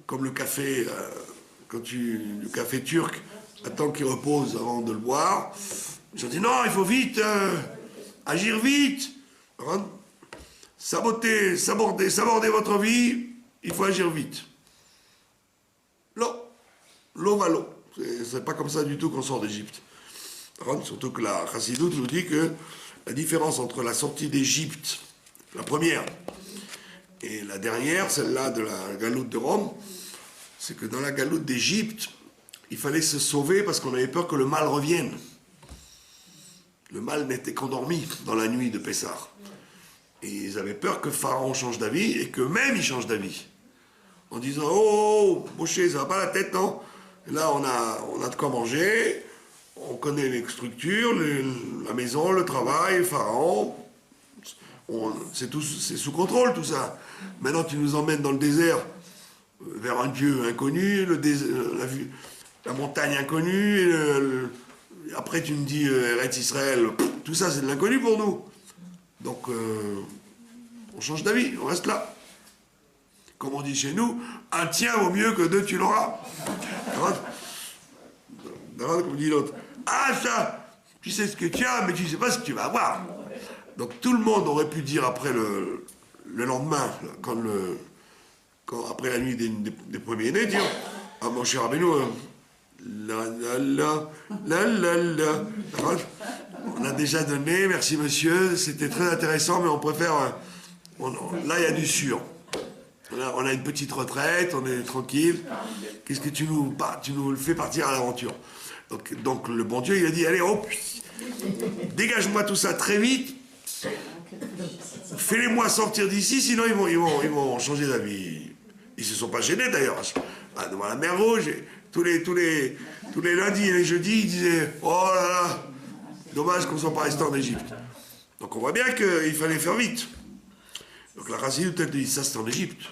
comme le café, le café turc, attends qu'il repose avant de le boire, ils ont dit non, il faut vite agir vite, saborder votre vie, il faut agir vite. L'eau va l'eau. C'est pas comme ça du tout qu'on sort d'Égypte. Surtout que la Chassidoute nous dit que la différence entre la sortie d'Égypte, la première, et la dernière, celle-là de la galoute de Rome, c'est que dans la galoute d'Égypte, il fallait se sauver parce qu'on avait peur que le mal revienne. Le mal n'était qu'endormi dans la nuit de Pessah. Et ils avaient peur que Pharaon change d'avis et qu'eux-mêmes ils changent d'avis. En disant « Oh, Moshe, ça va pas la tête, non ?» Et là, on a de quoi manger, on connaît les structures, la maison, le travail, le Pharaon. C'est sous contrôle tout ça. Maintenant, tu nous emmènes dans le désert vers un Dieu inconnu, la montagne inconnue, après tu me dis Eretz Israël, tout ça c'est de l'inconnu pour nous. Donc on change d'avis, on reste là. Comme on dit chez nous, un tien vaut mieux que deux tu l'auras. Comme dit l'autre, ah ça, tu sais ce que tu as, mais tu sais pas ce que tu vas avoir. Donc tout le monde aurait pu dire après le lendemain, après la nuit des premiers-nés, dire ah mon cher Rabbeinu, on a déjà donné, merci monsieur, c'était très intéressant, mais on préfère. Là il y a du sûr. On a une petite retraite, on est tranquille. Qu'est-ce que tu nous le fais partir à l'aventure? Donc le bon Dieu il a dit allez hop, dégage-moi tout ça très vite. Fais-les-moi sortir d'ici, sinon ils vont changer d'avis. Ils se sont pas gênés d'ailleurs. Devant la mer Rouge, tous les lundis et les jeudis, ils disaient oh là là, dommage qu'on soit pas resté en Égypte. Donc on voit bien qu'il fallait faire vite. Donc la Chassidoute dit ça c'est en Égypte.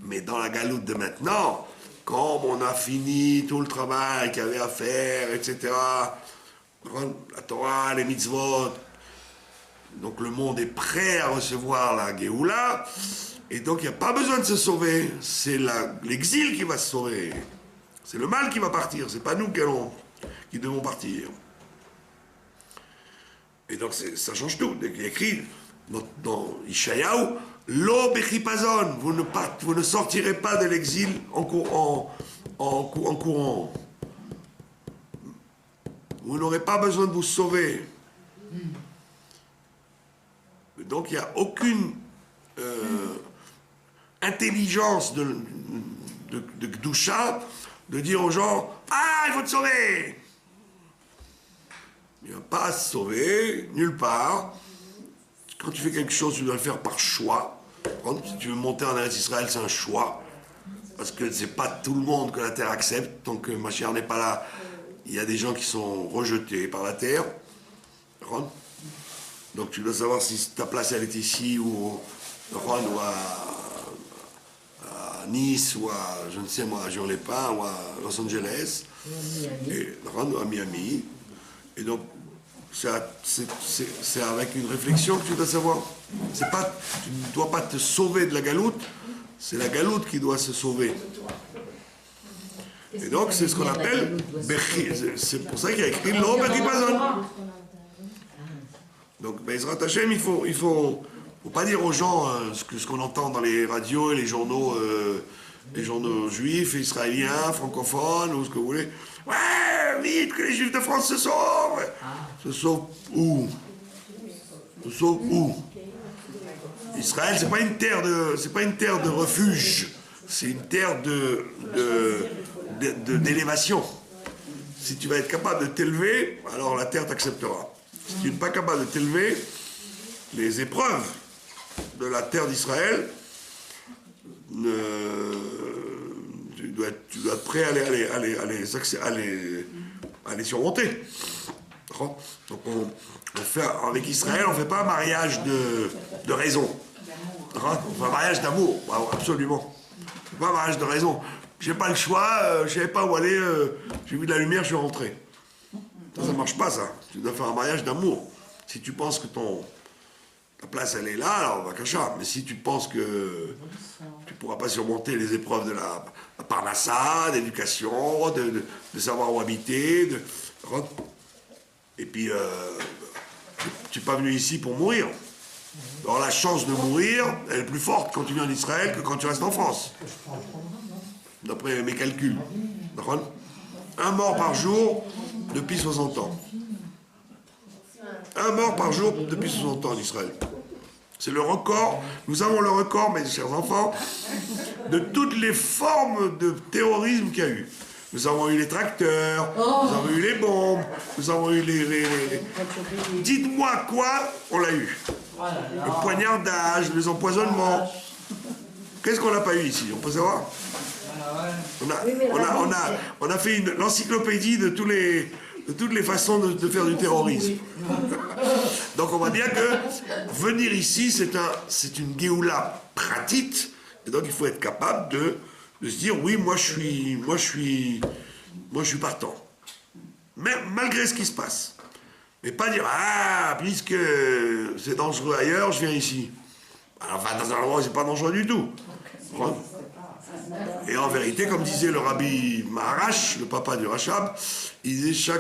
Mais dans la galoute de maintenant, comme on a fini tout le travail qu'il y avait à faire, etc., la Torah, les mitzvot, donc le monde est prêt à recevoir la Géoula, et donc il n'y a pas besoin de se sauver, c'est l'exil qui va se sauver. C'est le mal qui va partir, c'est pas nous qui devons partir. Et donc ça change tout. Il y a écrit dans Ishayahu, Lo bechipazon, vous ne sortirez pas de l'exil en courant. Vous n'aurez pas besoin de vous sauver. Donc il n'y a aucune intelligence de Gdusha de dire aux gens « Ah, il faut te sauver !» Il n'y a pas à se sauver, nulle part. Quand tu fais quelque chose, tu dois le faire par choix. Si tu veux monter en Eretz Israël, c'est un choix. Parce que c'est pas tout le monde que la terre accepte. Donc Mashiach n'est pas là. Il y a des gens qui sont rejetés par la terre. Donc tu dois savoir si ta place elle est ici ou à Nice ou à, je ne sais moi, à Jean-Lépin ou à Los Angeles. Ou à Miami. Et donc c'est avec une réflexion que tu dois savoir. Tu ne dois pas te sauver de la galoute, c'est la galoute qui doit se sauver. Et donc c'est ce qu'on appelle Bechi. C'est pour ça qu'il y a écrit Lo Bechipazon. Donc Bezrat Hashem, il faut pas dire aux gens ce qu'on entend dans les radios et les journaux juifs, israéliens, francophones, ou ce que vous voulez. Ouais, vite, que les juifs de France se sauvent. Se sauvent où? Se sauvent où? Israël, c'est pas une terre de refuge, c'est une terre d'élévation. Si tu vas être capable de t'élever, alors la terre t'acceptera. Si tu n'es pas capable de t'élever, les épreuves de la terre d'Israël, tu dois être prêt à les surmonter. Donc on fait, avec Israël, on ne fait pas un mariage de raison. On fait un mariage d'amour, absolument. C'est pas un mariage de raison. J'ai pas le choix, je savais pas où aller, j'ai vu de la lumière, je suis rentré. Ça marche pas, ça. Tu dois faire un mariage d'amour. Si tu penses que ta place, elle est là, alors on va cacha. Mais si tu penses que tu pourras pas surmonter les épreuves de la parnassa, d'éducation, de savoir où habiter, et puis, tu n'es pas venu ici pour mourir. Alors la chance de mourir, elle est plus forte quand tu viens d'Israël que quand tu restes en France. D'après mes calculs. Un mort par jour depuis 60 ans. Un mort par jour depuis 60 ans en Israël. C'est le record. Nous avons le record, mes chers enfants, de toutes les formes de terrorisme qu'il y a eu. Nous avons eu les tracteurs, nous avons eu les bombes, nous avons eu les... Dites-moi quoi, on l'a eu. Le poignardage, les empoisonnements. Qu'est-ce qu'on n'a pas eu ici? On peut savoir? On a fait l'encyclopédie de toutes les façons de faire du terrorisme. Donc on voit bien que venir ici, c'est une géoula pratique, et donc il faut être capable de se dire oui, moi je suis partant. Mais malgré ce qui se passe. Mais pas dire ah, puisque c'est dangereux ailleurs, je viens ici. Enfin, dans un endroit où c'est pas dangereux du tout. Et en vérité, comme disait le rabbi Maharash, le papa du Rachab, il disait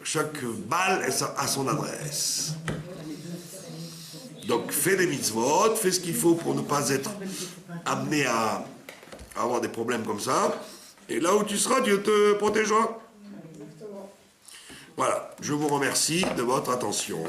chaque balle a son adresse. Donc fais des mitzvot, fais ce qu'il faut pour ne pas être amené à avoir des problèmes comme ça. Et là où tu seras, Dieu te protégera. Voilà, je vous remercie de votre attention.